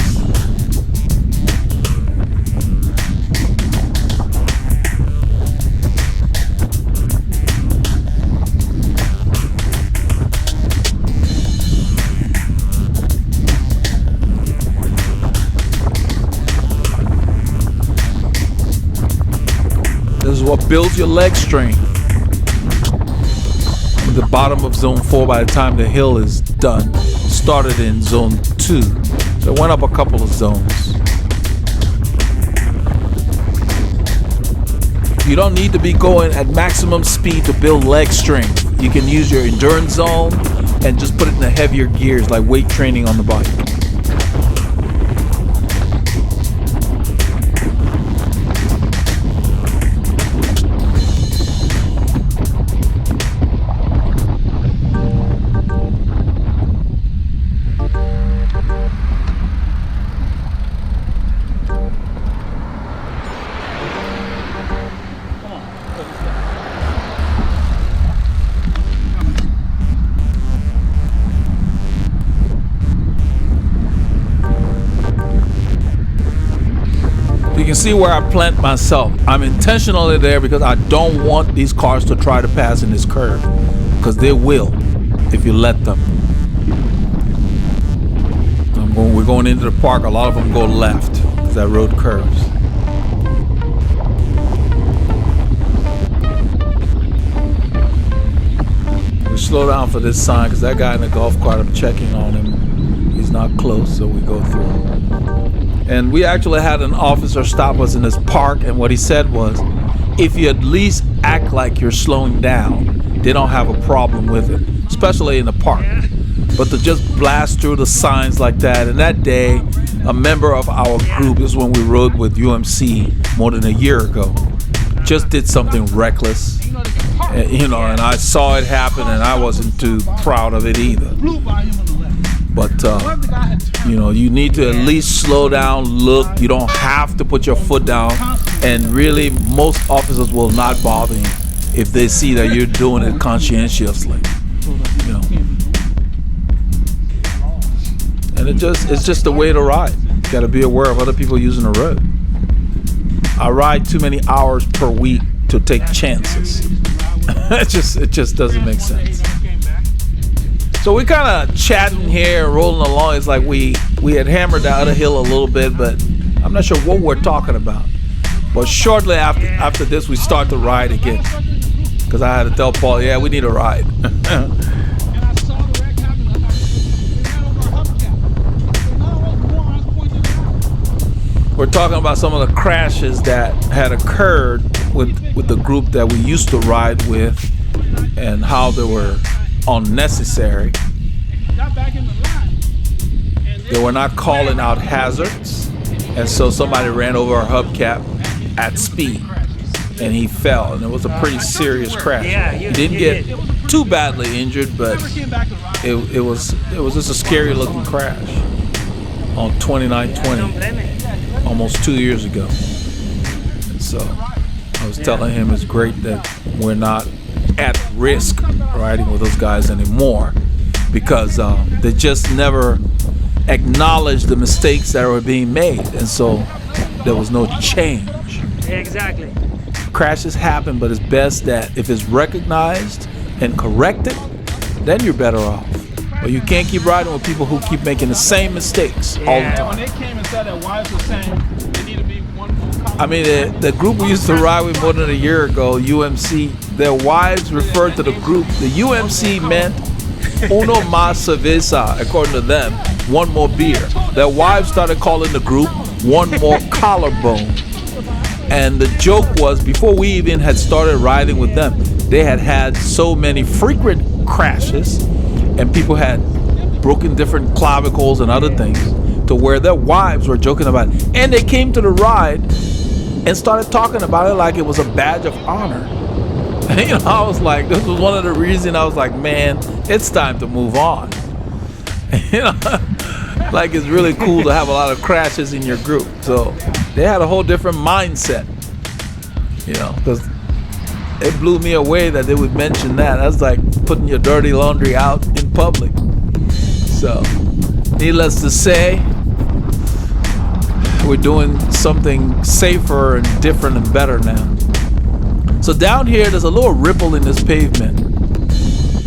This is what builds your leg strength. The bottom of zone 4 by the time the hill is done. Started in zone 2. So it went up a couple of zones. You don't need to be going at maximum speed to build leg strength. You can use your endurance zone and just put it in the heavier gears like weight training on the bike. You can see where I plant myself. I'm intentionally there because I don't want these cars to try to pass in this curve, because they will if you let them. We're going into the park. A lot of them go left because that road curves. We slow down for this sign because that guy in the golf cart, I'm checking on him. He's not close, so we go through. And we actually had an officer stop us in this park, and what he said was, if you at least act like you're slowing down, they don't have a problem with it, especially in the park. But to just blast through the signs like that, and that day, a member of our group, this is when we rode with UMC more than a year ago, just did something reckless, and I saw it happen, and I wasn't too proud of it either. But you need to at least slow down, look. You don't have to put your foot down, and really most officers will not bother you if they see that you're doing it conscientiously. And it's just the way to ride. You got to be aware of other people using the road. I ride too many hours per week to take chances. it just doesn't make sense. So we kind of chatting here, rolling along. It's like we had hammered the other hill a little bit, but I'm not sure what we're talking about. But shortly after this, we start to ride again, because I had to tell Paul, yeah, we need a ride. We're talking about some of the crashes that had occurred with the group that we used to ride with, and how they were unnecessary. They were not calling out hazards, and so somebody ran over a hubcap at speed, and he fell, and it was a pretty serious crash. He didn't get too badly injured, but it was just a scary looking crash on 2920. Almost 2 years ago. And so I was telling him it's great that we're not at risk riding with those guys anymore, because they just never acknowledged the mistakes that were being made, and so there was no change. Exactly. Crashes happen, but it's best that if it's recognized and corrected, then you're better off. But you can't keep riding with people who keep making the same mistakes all the time. When they came and said that wives were saying they need to be one more column. I mean, the group we used to ride with more than a year ago, UMC, their wives referred to the group. The UMC meant uno más cerveza, according to them, one more beer. Their wives started calling the group one more collarbone. And the joke was, before we even had started riding with them, they had so many frequent crashes, and people had broken different clavicles and other things, to where their wives were joking about it. And they came to the ride and started talking about it like it was a badge of honor. And, I was like, this was one of the reasons I was like, man, it's time to move on. Like, it's really cool to have a lot of crashes in your group. So they had a whole different mindset, because it blew me away that they would mention that. That's like putting your dirty laundry out in public. So, needless to say, we're doing something safer and different and better now. So down here, there's a little ripple in this pavement.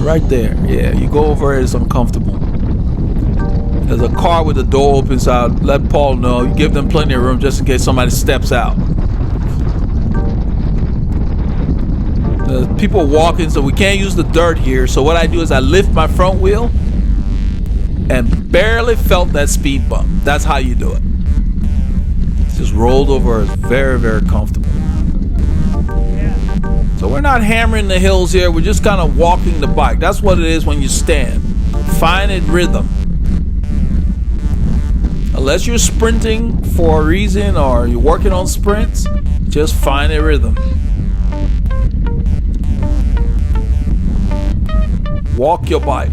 Right there. Yeah, you go over it, it's uncomfortable. There's a car with the door open, so I'll let Paul know. You give them plenty of room just in case somebody steps out. People walking, so we can't use the dirt here. So what I do is I lift my front wheel and barely felt that speed bump. That's how you do it. It's just rolled over. It's very, very comfortable. So we're not hammering the hills here. We're just kind of walking the bike. That's what it is when you stand. Find it rhythm. Unless you're sprinting for a reason or you're working on sprints, just find a rhythm. Walk your bike,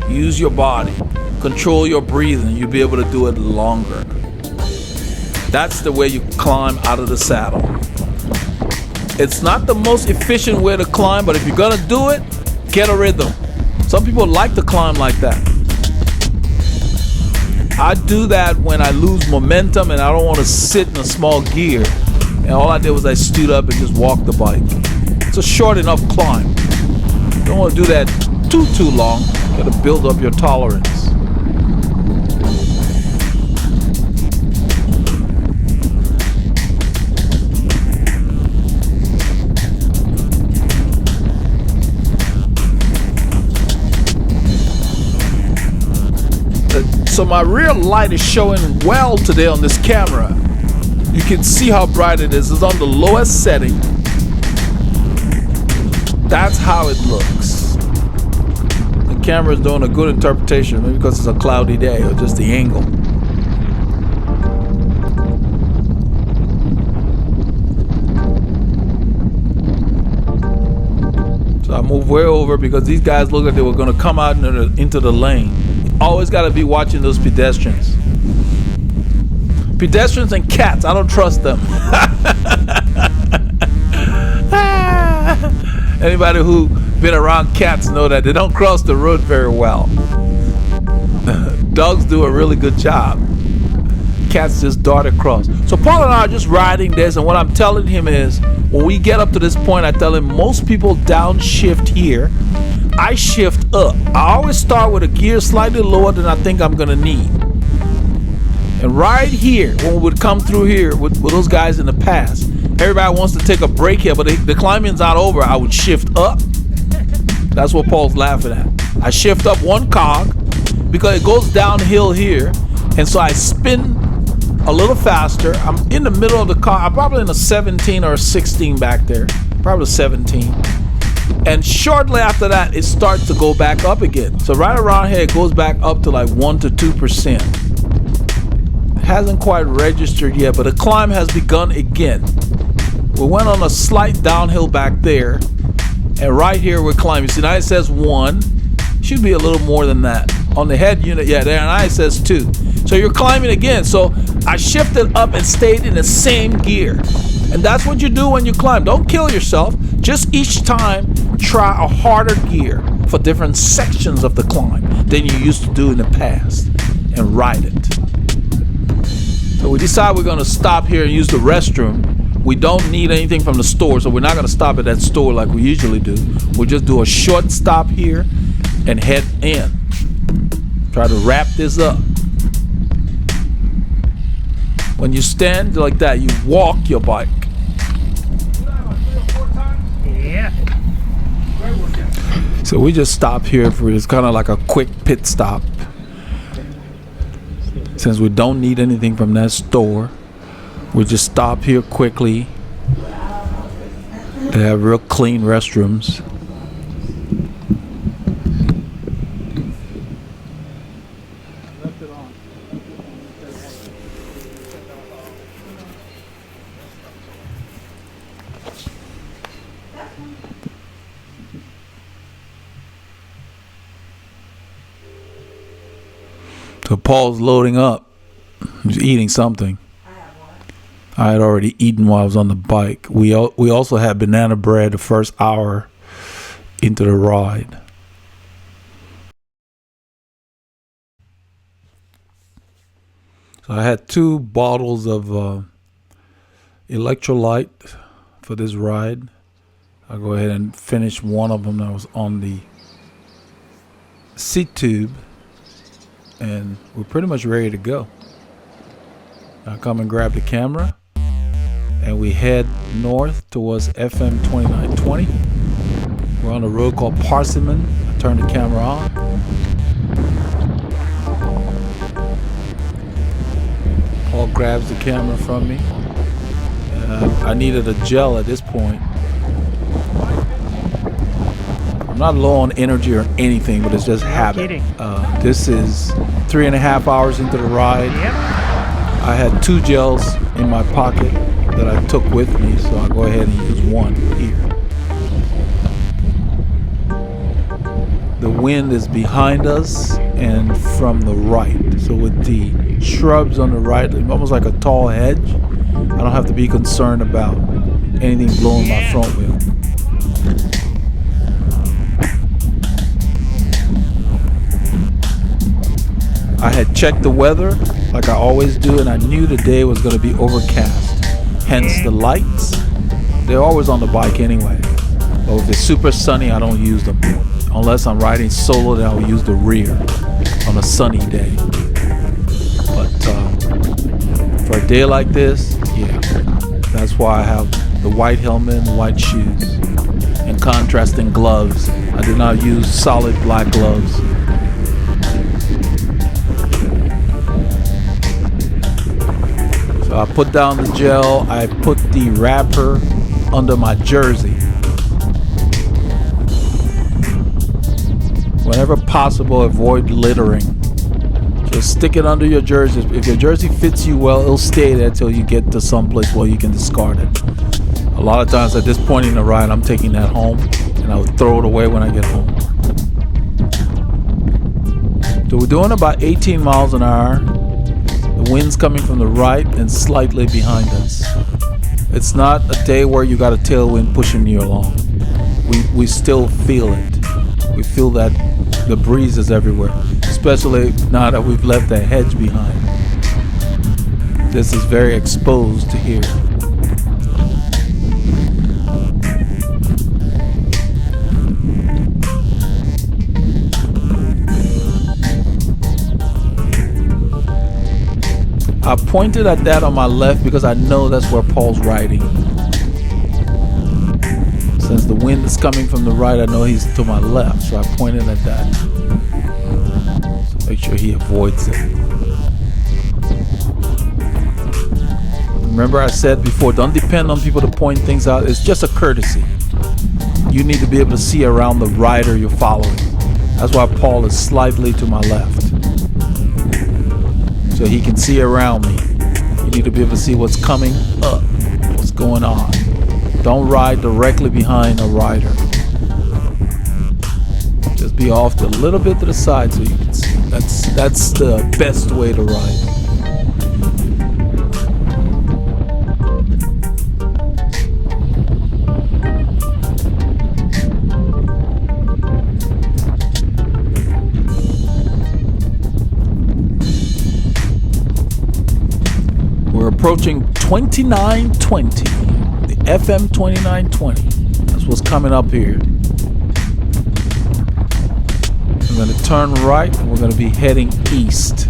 use your body, control your breathing. You'll be able to do it longer. That's the way you climb out of the saddle. It's not the most efficient way to climb, but if you're gonna do it, get a rhythm. Some people like to climb like that. I do that when I lose momentum and I don't want to sit in a small gear. And all I did was I stood up and just walked the bike. It's a short enough climb. You don't want to do that too long. You gotta build up your tolerance. So my rear light is showing well today on this camera. You can see how bright it is. It's on the lowest setting. That's how it looks. The camera is doing a good interpretation, maybe because it's a cloudy day or just the angle. move way over because these guys look like they were going to come out into the lane. Always got to be watching those pedestrians. Pedestrians and cats, I don't trust them. Anybody who been around cats know that they don't cross the road very well. Dogs do a really good job. Cats just dart across. So Paul and I are just riding this, and what I'm telling him is, when we get up to this point, I tell him most people downshift here. I shift up. I always start with a gear slightly lower than I think I'm gonna need. And right here, when we would come through here with those guys in the past, everybody wants to take a break here, but the climbing's not over. I would shift up. That's what Paul's laughing at. I shift up one cog because it goes downhill here, and so I spin a little faster. I'm in the middle of the car. I'm probably in a 17 or a 16 back there, probably 17. And shortly after that, it starts to go back up again. So right around here, it goes back up to like 1 to 2%. Hasn't quite registered yet, but the climb has begun again. We went on a slight downhill back there, and right here we're climbing. See, now it says 1. Should be a little more than that. On the head unit, yeah, there, and now it says 2. So you're climbing again. So I shifted up and stayed in the same gear. And that's what you do when you climb. Don't kill yourself. Just each time try a harder gear for different sections of the climb than you used to do in the past, and ride it. So we decide we're going to stop here and use the restroom. We don't need anything from the store, so we're not going to stop at that store like we usually do. We'll just do a short stop here and head in. Try to wrap this up. When you stand like that, you walk your bike. Yeah. So we just stop here for it's kind of like a quick pit stop. Since we don't need anything from that store, we just stop here quickly. They have real clean restrooms. So Paul's loading up. He's eating something. I had already eaten while I was on the bike. We also had banana bread the first hour into the ride. So I had 2 bottles of electrolyte for this ride. I'll go ahead and finish one of them that was on the seat tube. And we're pretty much ready to go. I'll come and grab the camera, and we head north towards FM 2920. We're on a road called Parsimon. I turn the camera on. Paul grabs the camera from me. I needed a gel at this point. I'm not low on energy or anything, but it's just habit. This is 3.5 hours into the ride. Yep. I had 2 gels in my pocket that I took with me, so I'll go ahead and use one here. The wind is behind us and from the right. So with the shrubs on the right, almost like a tall hedge, I don't have to be concerned about anything blowing my front wheel. I had checked the weather like I always do, and I knew the day was going to be overcast. Hence the lights. They're always on the bike anyway. But if it's super sunny, I don't use them. Unless I'm riding solo, then I'll use the rear on a sunny day. But for a day like this, yeah, that's why I have the white helmet and white shoes and contrasting gloves. I did not use solid black gloves. So I put down the gel, I put the wrapper under my jersey. Whenever possible, avoid littering. Just stick it under your jersey. If your jersey fits you well, it'll stay there till you get to someplace where you can discard it. A lot of times at this point in the ride, I'm taking that home and I would throw it away when I get home. So we're doing about 18 miles an hour. The wind's coming from the right and slightly behind us. It's not a day where you got a tailwind pushing you along. We still feel it. We feel that the breeze is everywhere, especially now that we've left that hedge behind. This is very exposed to here. I pointed at that on my left because I know that's where Paul's riding. Since the wind is coming from the right, I know he's to my left, so I pointed at that. So make sure he avoids it. Remember I said before, don't depend on people to point things out. It's just a courtesy. You need to be able to see around the rider you're following. That's why Paul is slightly to my left, so he can see around me. You need to be able to see what's coming up, what's going on. Don't ride directly behind a rider. Just be off a little bit to the side so you can see. That's the best way to ride. We're approaching 2920, the FM 2920. That's what's coming up here. We're going to turn right and we're going to be heading east.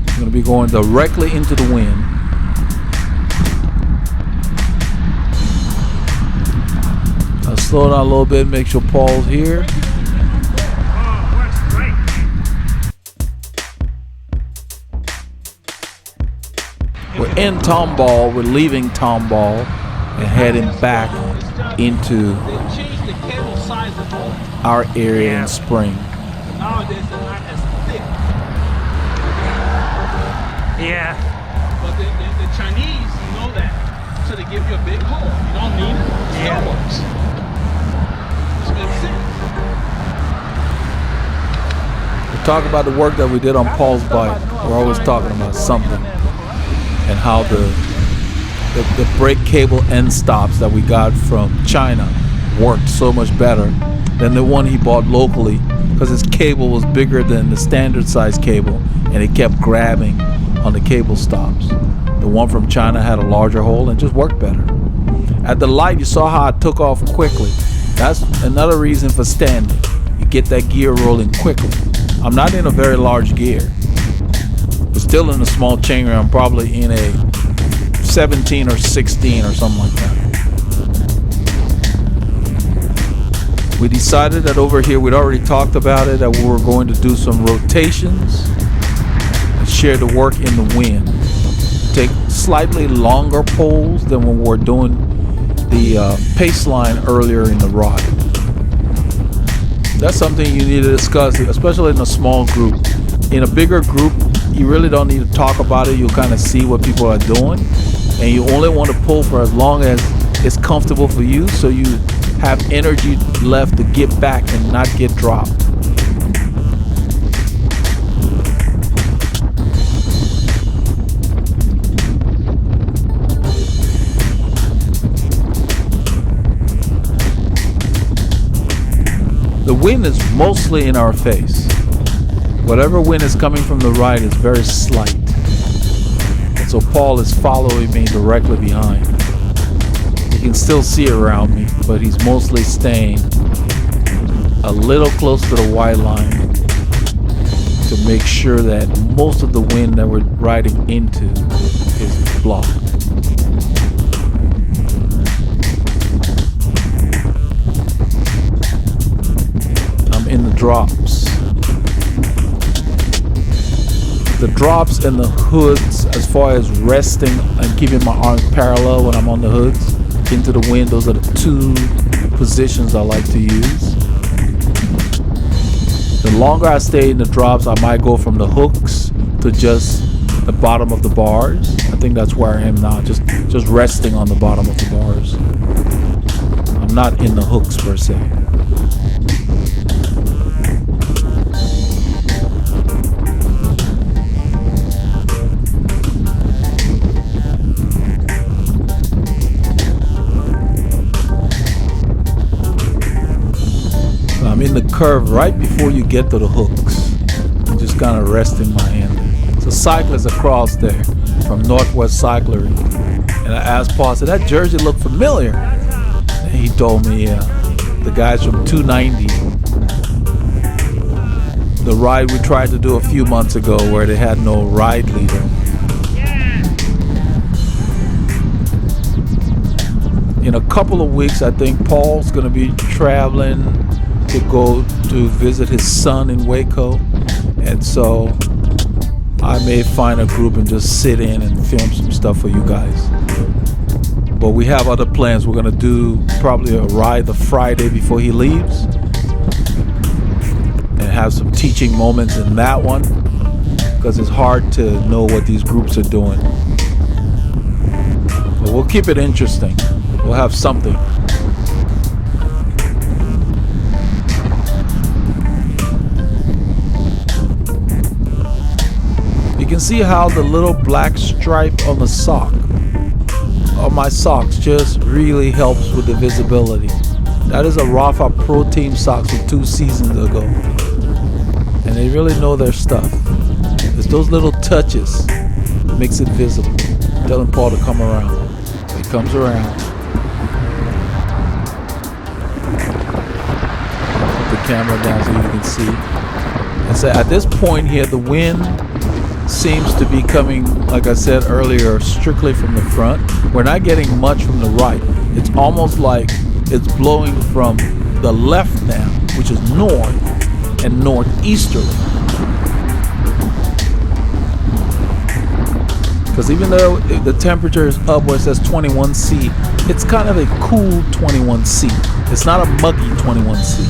We're going to be going directly into the wind. I'll slow down a little bit, make sure Paul's here. We're in Tomball, we're leaving Tomball and heading back into our area in spring. Nowadays they're not as thick. Yeah. But the Chinese know that. So they give you a big hole. You don't need it. It still works. Which makes sense. We talk about the work that we did on Paul's bike. We're always talking about something. And how the brake cable end stops that we got from China worked so much better than the one he bought locally, because his cable was bigger than the standard size cable and it kept grabbing on the cable stops. The one from China had a larger hole and just worked better. At the light, you saw how I took off quickly. That's another reason for standing. You get that gear rolling quickly. I'm not in a very large gear. Still in a small chain ring. I'm probably in a 17 or 16 or something like that. We decided that over here, we'd already talked about it, that we were going to do some rotations and share the work in the wind. Take slightly longer poles than when we were doing the pace line earlier in the ride. That's something you need to discuss, especially in a small group. In a bigger group, you really don't need to talk about it. You'll kind of see what people are doing, and you only want to pull for as long as it's comfortable for you, so you have energy left to get back and not get dropped. The wind is mostly in our face. Whatever wind is coming from the right is very slight. And so Paul is following me directly behind. You can still see around me, but he's mostly staying a little close to the white line to make sure that most of the wind that we're riding into is blocked. I'm in the drops. The drops and the hoods, as far as resting and keeping my arms parallel when I'm on the hoods into the wind, those are the two positions I like to use. The longer I stay in the drops, I might go from the hooks to just the bottom of the bars. I think that's where I am now, just resting on the bottom of the bars. I'm not in the hooks per se. I'm in the curve right before you get to the hooks. I'm just kind of resting my hand there. There's a cyclist across there from Northwest Cyclery. And I asked Paul, I said, that jersey looked familiar. And he told me, the guys from 290. The ride we tried to do a few months ago where they had no ride leader. In a couple of weeks, I think Paul's going to be traveling to go to visit his son in Waco, and so I may find a group and just sit in and film some stuff for you guys. But we have other plans. We're gonna do probably a ride the Friday before he leaves and have some teaching moments in that one, because it's hard to know what these groups are doing. But we'll keep it interesting. We'll have something. You can see how the little black stripe on the sock, on my socks, just really helps with the visibility. That is a Rafa Pro Team socks from 2 seasons ago. And they really know their stuff. It's those little touches that makes it visible. Telling Paul to come around. He comes around. Put the camera down so you can see. And so at this point here, the wind seems to be coming, like I said earlier, strictly from the front. We're not getting much from the right. It's almost like it's blowing from the left now, which is north and northeasterly. Because even though the temperature is up where it says 21C, it's kind of a cool 21C. It's not a muggy 21C.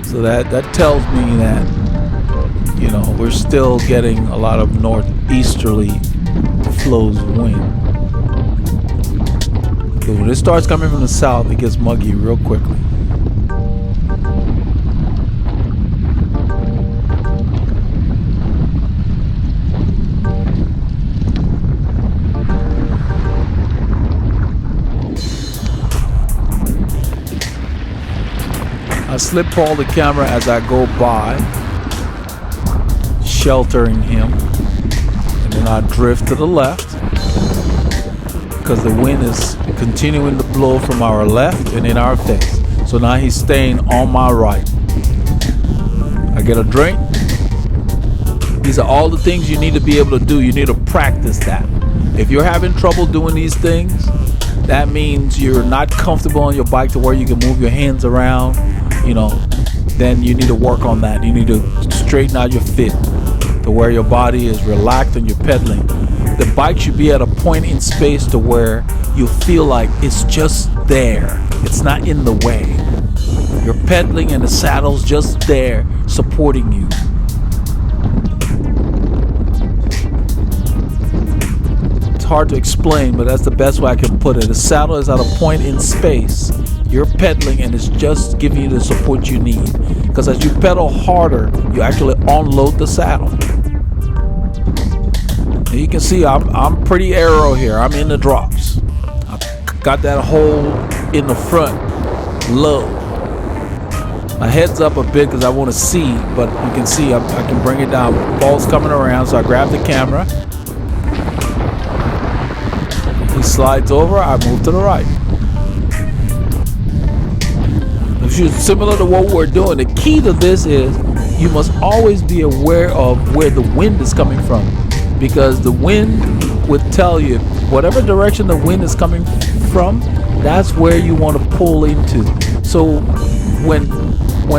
So that tells me that, you know, we're still getting a lot of northeasterly flows of wind. But when it starts coming from the south, it gets muggy real quickly. I slip Paul the camera as I go by, sheltering him, and then I drift to the left because the wind is continuing to blow from our left and in our face. So now he's staying on my right. I get a drink. These are all the things you need to be able to do. You need to practice that. If you're having trouble doing these things, that means you're not comfortable on your bike to where you can move your hands around, you know, then you need to work on that. You need to straighten out your fit to where your body is relaxed and you're pedaling. The bike should be at a point in space to where you feel like it's just there. It's not in the way. You're pedaling and the saddle's just there supporting you. It's hard to explain, but that's the best way I can put it. The saddle is at a point in space. You're pedaling and it's just giving you the support you need. Because as you pedal harder, you actually unload the saddle. And you can see I'm pretty aero here. I'm in the drops. I've got that hole in the front low. My head's up a bit because I want to see, but you can see I can bring it down. Ball's coming around, so I grab the camera. He slides over, I move to the right. Similar to what we're doing, the key to this is you must always be aware of where the wind is coming from, because the wind would tell you whatever direction the wind is coming from, that's where you want to pull into. So when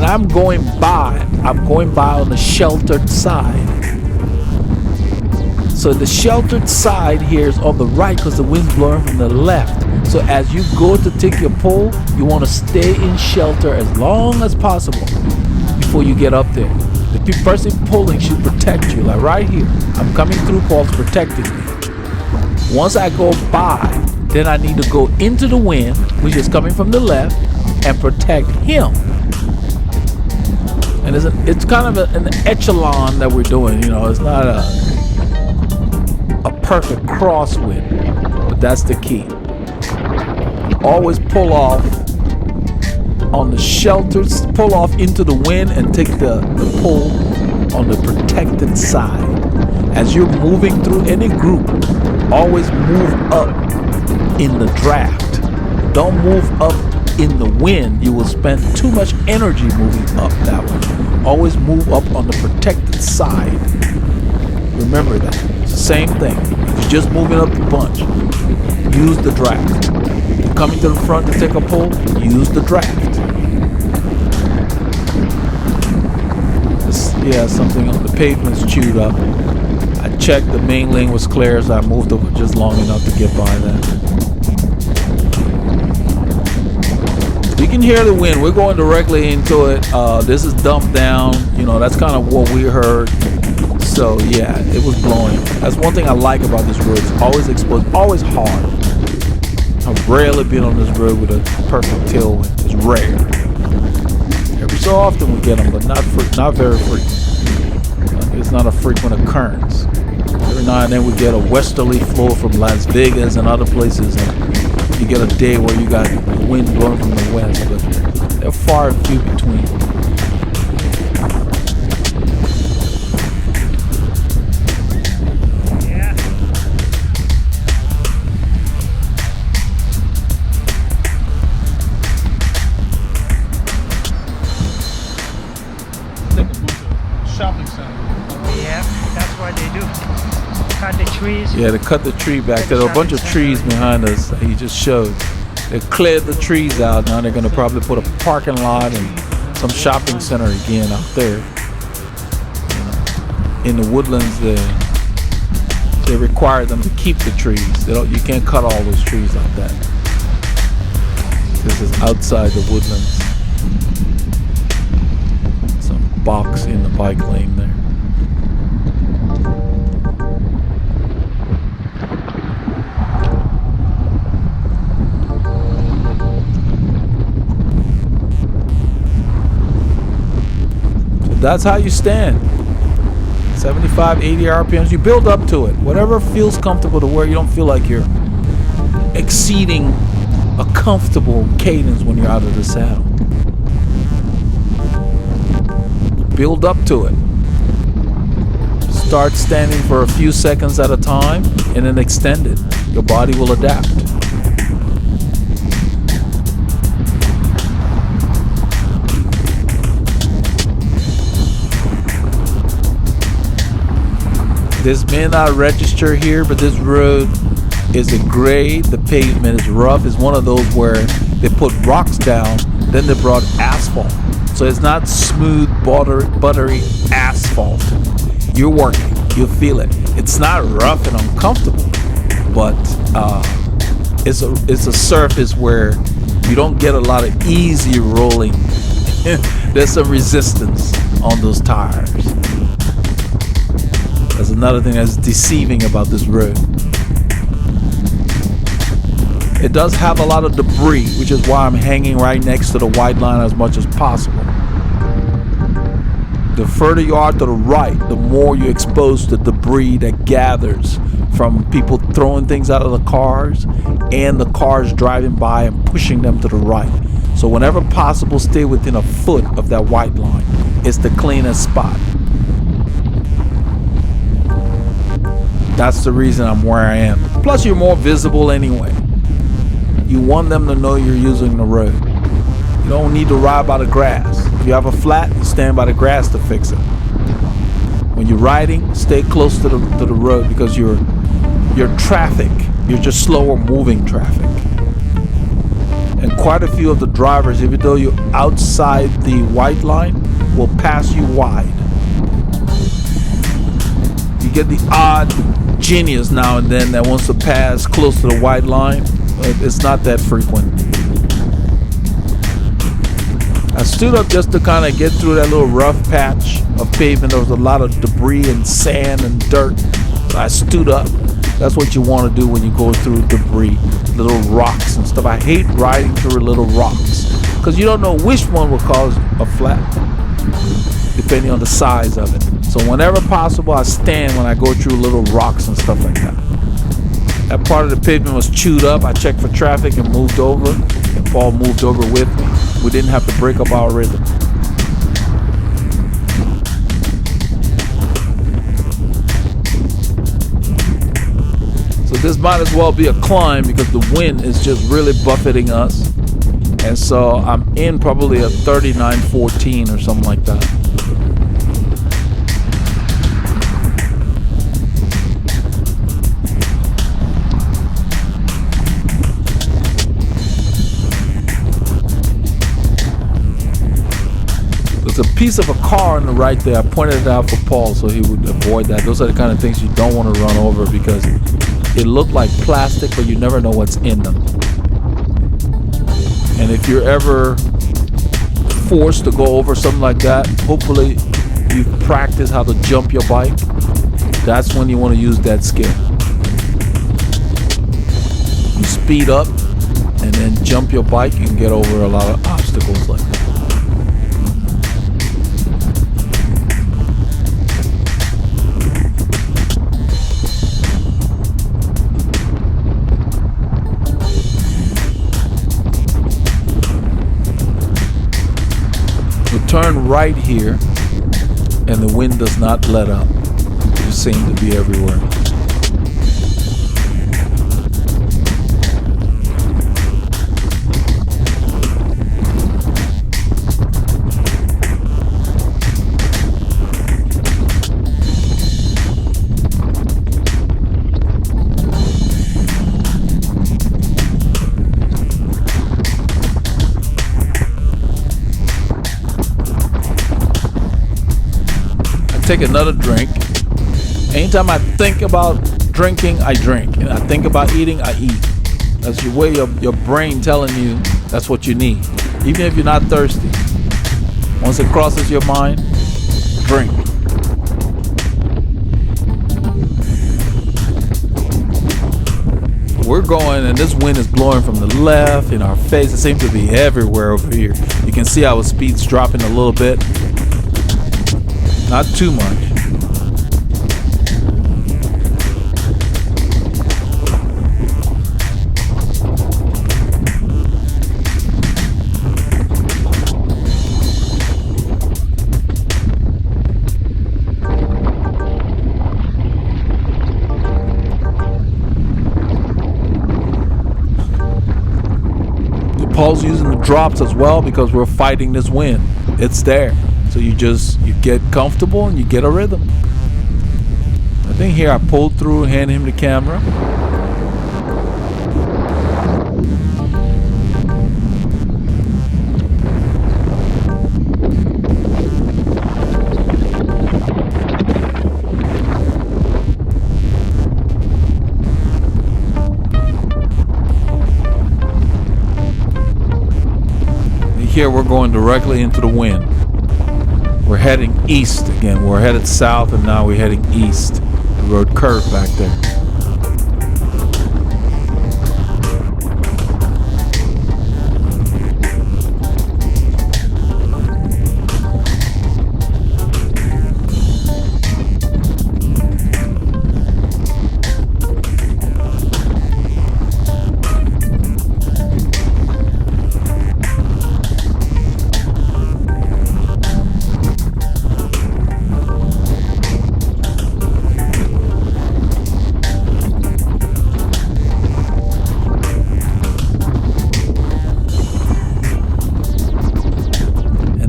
I'm going by on the sheltered side. So the sheltered side here is on the right because the wind's blowing from the left. So as you go to take your pull, you want to stay in shelter as long as possible before you get up there. The person pulling should protect you. Like right here, I'm coming through, Paul's protecting me. Once I go by, then I need to go into the wind, which is coming from the left, and protect him. And it's kind of an echelon that we're doing. You know, it's not a perfect crosswind, but that's the key. Always pull off on the shelters, pull off into the wind and take the pull on the protected side. As you're moving through any group, always move up in the draft. Don't move up in the wind. You will spend too much energy moving up that way. Always move up on the protected side. Remember that. It's the same thing. You're just moving up the bunch. Use the draft. You're coming to the front to take a pull, use the draft. Yeah, something on the pavement's chewed up. I checked the main lane was clear, so I moved over just long enough to get by that. You can hear the wind. We're going directly into it. This is dumped down. You know, that's kind of what we heard. So yeah, it was blowing. That's one thing I like about this road. It's always exposed, always hard. I've rarely been on this road with a perfect tailwind. It's rare. Every so often we get them, but not very frequent. It's not a frequent occurrence. Every now and then we get a westerly flow from Las Vegas and other places, and you get a day where you got wind blowing from the west, but they're far and few between. Shopping center. Yeah, that's what they do. Cut the trees. Yeah, to cut the tree back. There are a bunch of trees behind us that he just showed. They cleared the trees out. Now they're going to probably put a parking lot and some shopping center again out there. In the woodlands, they require them to keep the trees. You can't cut all those trees like that. This is outside the woodlands. Some box in the bike lane there. That's how you stand. 75, 80 RPMs. You build up to it. Whatever feels comfortable to where you don't feel like you're exceeding a comfortable cadence when you're out of the saddle. Build up to it. Start standing for a few seconds at a time and then extend it. Your body will adapt. This may not register here, but this road is a grade. The pavement is rough. It's one of those where they put rocks down, then they brought asphalt. So it's not smooth, buttery asphalt. You're working. You'll feel it. It's not rough and uncomfortable, but it's a surface where you don't get a lot of easy rolling. There's some resistance on those tires. That's another thing that's deceiving about this road. It does have a lot of debris, which is why I'm hanging right next to the white line as much as possible. The further you are to the right, the more you expose the debris that gathers from people throwing things out of the cars and the cars driving by and pushing them to the right. So whenever possible, stay within a foot of that white line. It's the cleanest spot. That's the reason I'm where I am. Plus, you're more visible anyway. You want them to know you're using the road. You don't need to ride by the grass. If you have a flat, you stand by the grass to fix it. When you're riding, stay close to the road because you're traffic. You're just slower moving traffic. And quite a few of the drivers, even though you're outside the white line, will pass you wide. You get the odd genius now and then that wants to pass close to the white line. It's not that frequent. I stood up just to kind of get through that little rough patch of pavement. There was a lot of debris and sand and dirt. So I stood up. That's what you want to do when you go through debris, little rocks and stuff. I hate riding through little rocks because you don't know which one will cause a flat, depending on the size of it. So whenever possible, I stand when I go through little rocks and stuff like that. That part of the pavement was chewed up. I checked for traffic and moved over. And Paul moved over with me. We didn't have to break up our rhythm. So this might as well be a climb because the wind is just really buffeting us. And so I'm in probably a 39.14 or something like that. There's a piece of a car on the right there. I pointed it out for Paul so he would avoid that. Those are the kind of things you don't want to run over because it looked like plastic, but you never know what's in them. And if you're ever forced to go over something like that, hopefully you've practiced how to jump your bike. That's when you want to use that skill. You speed up and then jump your bike, you can get over a lot of obstacles like that. Turn right here and the wind does not let up. It just seems to be everywhere. Take another drink. Anytime I think about drinking, I drink. And I think about eating, I eat. That's your way of your brain telling you that's what you need. Even if you're not thirsty. Once it crosses your mind, drink. We're going and this wind is blowing from the left in our face. It seems to be everywhere over here. You can see our speed's dropping a little bit. Not too much. Paul's using the drops as well because we're fighting this wind. It's there. So you get comfortable and you get a rhythm. I think here I pulled through and handed him the camera. And here we're going directly into the wind. We're heading east again. We're headed south and now we're heading east. The road curved back there.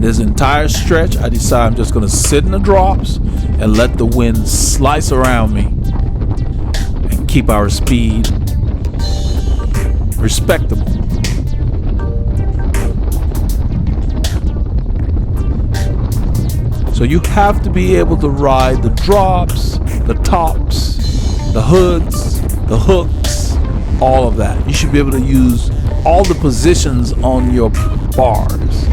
This entire stretch, I decide I'm just going to sit in the drops and let the wind slice around me and keep our speed respectable. So you have to be able to ride the drops, the tops, the hoods, the hooks, all of that. You should be able to use all the positions on your bars.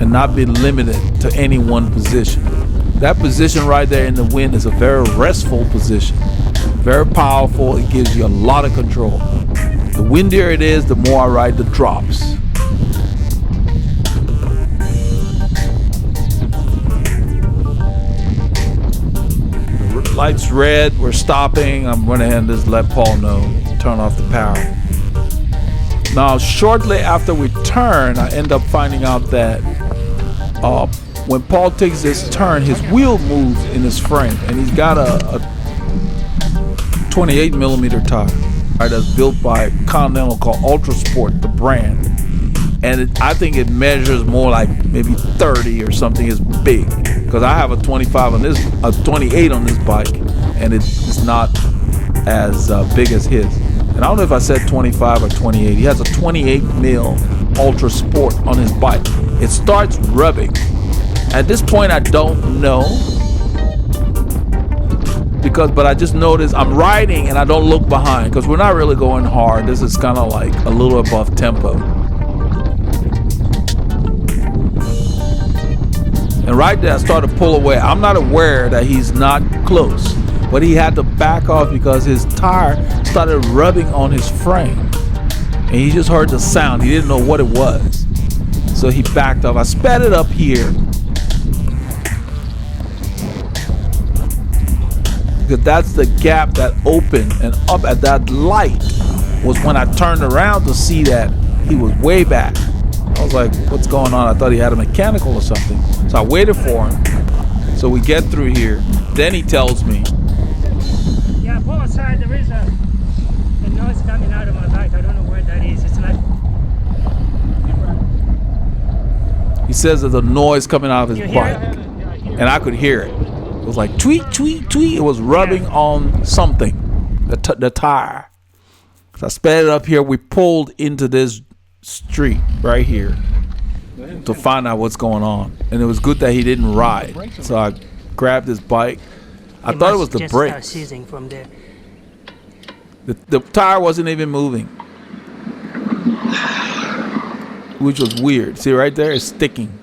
and not be limited to any one position. That position right there in the wind is a very restful position, very powerful. It gives you a lot of control. The windier it is, the more I ride the drops. The light's red, we're stopping. I'm going ahead and just let Paul know, turn off the power. Now, shortly after we turn, I end up finding out that when Paul takes this turn, his wheel moves in his frame, and he's got a 28 millimeter tire that's built by Continental called Ultra Sport, the brand, and I think it measures more like maybe 30 or something. It's big because I have a 25 on this, a 28 on this bike, and it's not as big as his. And I don't know if I said 25 or 28. He has a 28 mil Ultra Sport on his bike. It starts rubbing. At this point, I don't know but I just noticed I'm riding and I don't look behind because we're not really going hard. This is kind of like a little above tempo. And right there, I started to pull away. I'm not aware that he's not close, but he had to back off because his tire started rubbing on his frame. And he just heard the sound. He didn't know what it was. So he backed off. I sped it up here. Because that's the gap that opened, and up at that light was when I turned around to see that he was way back. I was like, what's going on? I thought he had a mechanical or something. So I waited for him. So we get through here. Then he tells me. Yeah, both sides there is a noise coming out of my bike. I don't know where that is. It's like. He says there's a noise coming out of his bike. And I could hear it. It was like tweet, tweet, tweet. It was rubbing on something, the tire. So I sped it up here. We pulled into this street right here to find out what's going on. And it was good that he didn't ride. So I grabbed his bike. I thought it was the brakes. Seizing from there. The tire wasn't even moving, which was weird. See right there, it's sticking.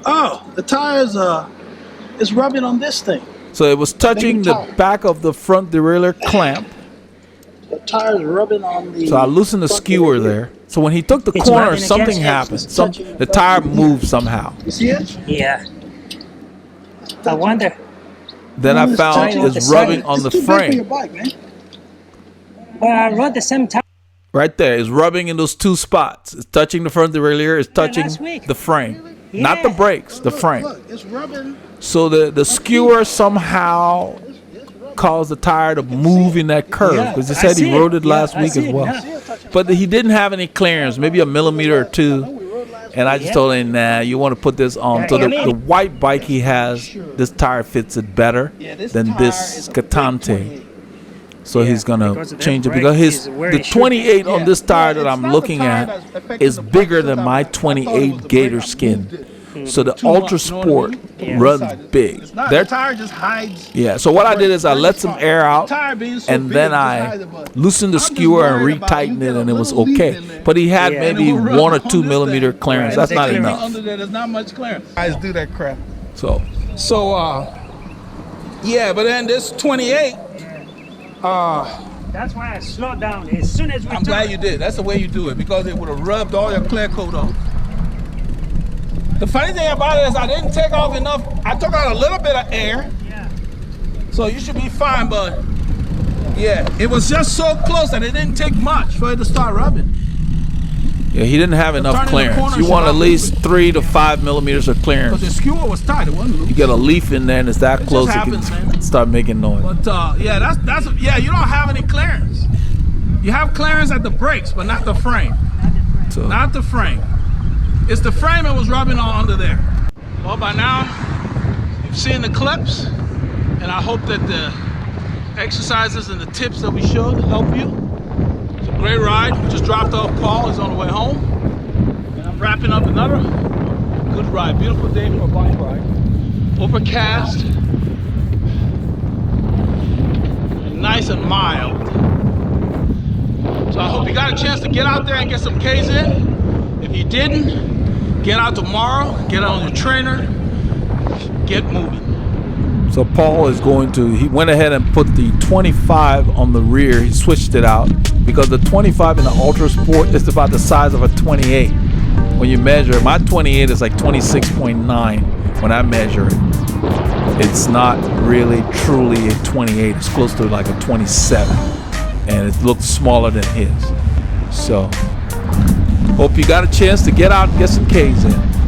Oh, the tires is rubbing on this thing. So it was touching the back of the front derailleur clamp. The tire's rubbing on the. So I loosened the skewer there. So when he took the corner, something happened. The tire moved somehow. You see it? Yeah. I wonder. Then I found it's rubbing on the frame. Well, I rode the same time. Right there, it's rubbing in those two spots. It's touching the front derailleur. It's touching the frame, not the brakes, the frame. Look, it's rubbing. So the skewer somehow caused the tire to move in that curve because he said he rode it last week as well. But he didn't have any clearance, maybe a millimeter or two. And I just told him, nah, you want to put this on. So the white bike he has, this tire fits it better than this Cadence. So he's gonna change it because the 28 on this tire that I'm looking at is bigger than my 28 Gator Skin. So the Ultra Sport runs big. Their tire just hides. Yeah. So what I did is I let some air out, and then I loosened the skewer and retightened it, and it was okay. But he had maybe 1 or 2 millimeter clearance. That's not enough. Under there, there's not much clearance. Guys do that crap. So Yeah, but then this 28. That's why I slowed down as soon as we. I'm glad you did. That's the way you do it because it would have rubbed all your clear coat off. The funny thing about it is I didn't take off enough. I took out a little bit of air. Yeah. So you should be fine, but yeah, it was just so close that it didn't take much for it to start rubbing. yeah, he didn't have enough clearance. You want at least 3 to 5 millimeters of clearance. Because the skewer was tight, it wasn't loose. You get a leaf in there and it's that close, it happens, can man. start making noise. But yeah, that's yeah, you don't have any clearance. You have clearance at the brakes, but not the frame. So, Not the frame. It's the frame that was rubbing on under there. Well, by now, you've seen the clips, and I hope that the exercises and the tips that we showed help you. It's a great ride. We just dropped off Paul. He's on the way home. And I'm wrapping up another good ride. Beautiful day for a bike ride. Overcast. Nice and mild. So I hope you got a chance to get out there and get some Ks in. If you didn't, Get out tomorrow, get on your trainer, get moving. So Paul is he went ahead and put the 25 on the rear. He switched it out because the 25 in the Ultra Sport is about the size of a 28. When you measure it, my 28 is like 26.9 when I measure it. It's not really truly a 28. It's close to like a 27. And it looks smaller than his. So, hope you got a chance to get out and get some K's in.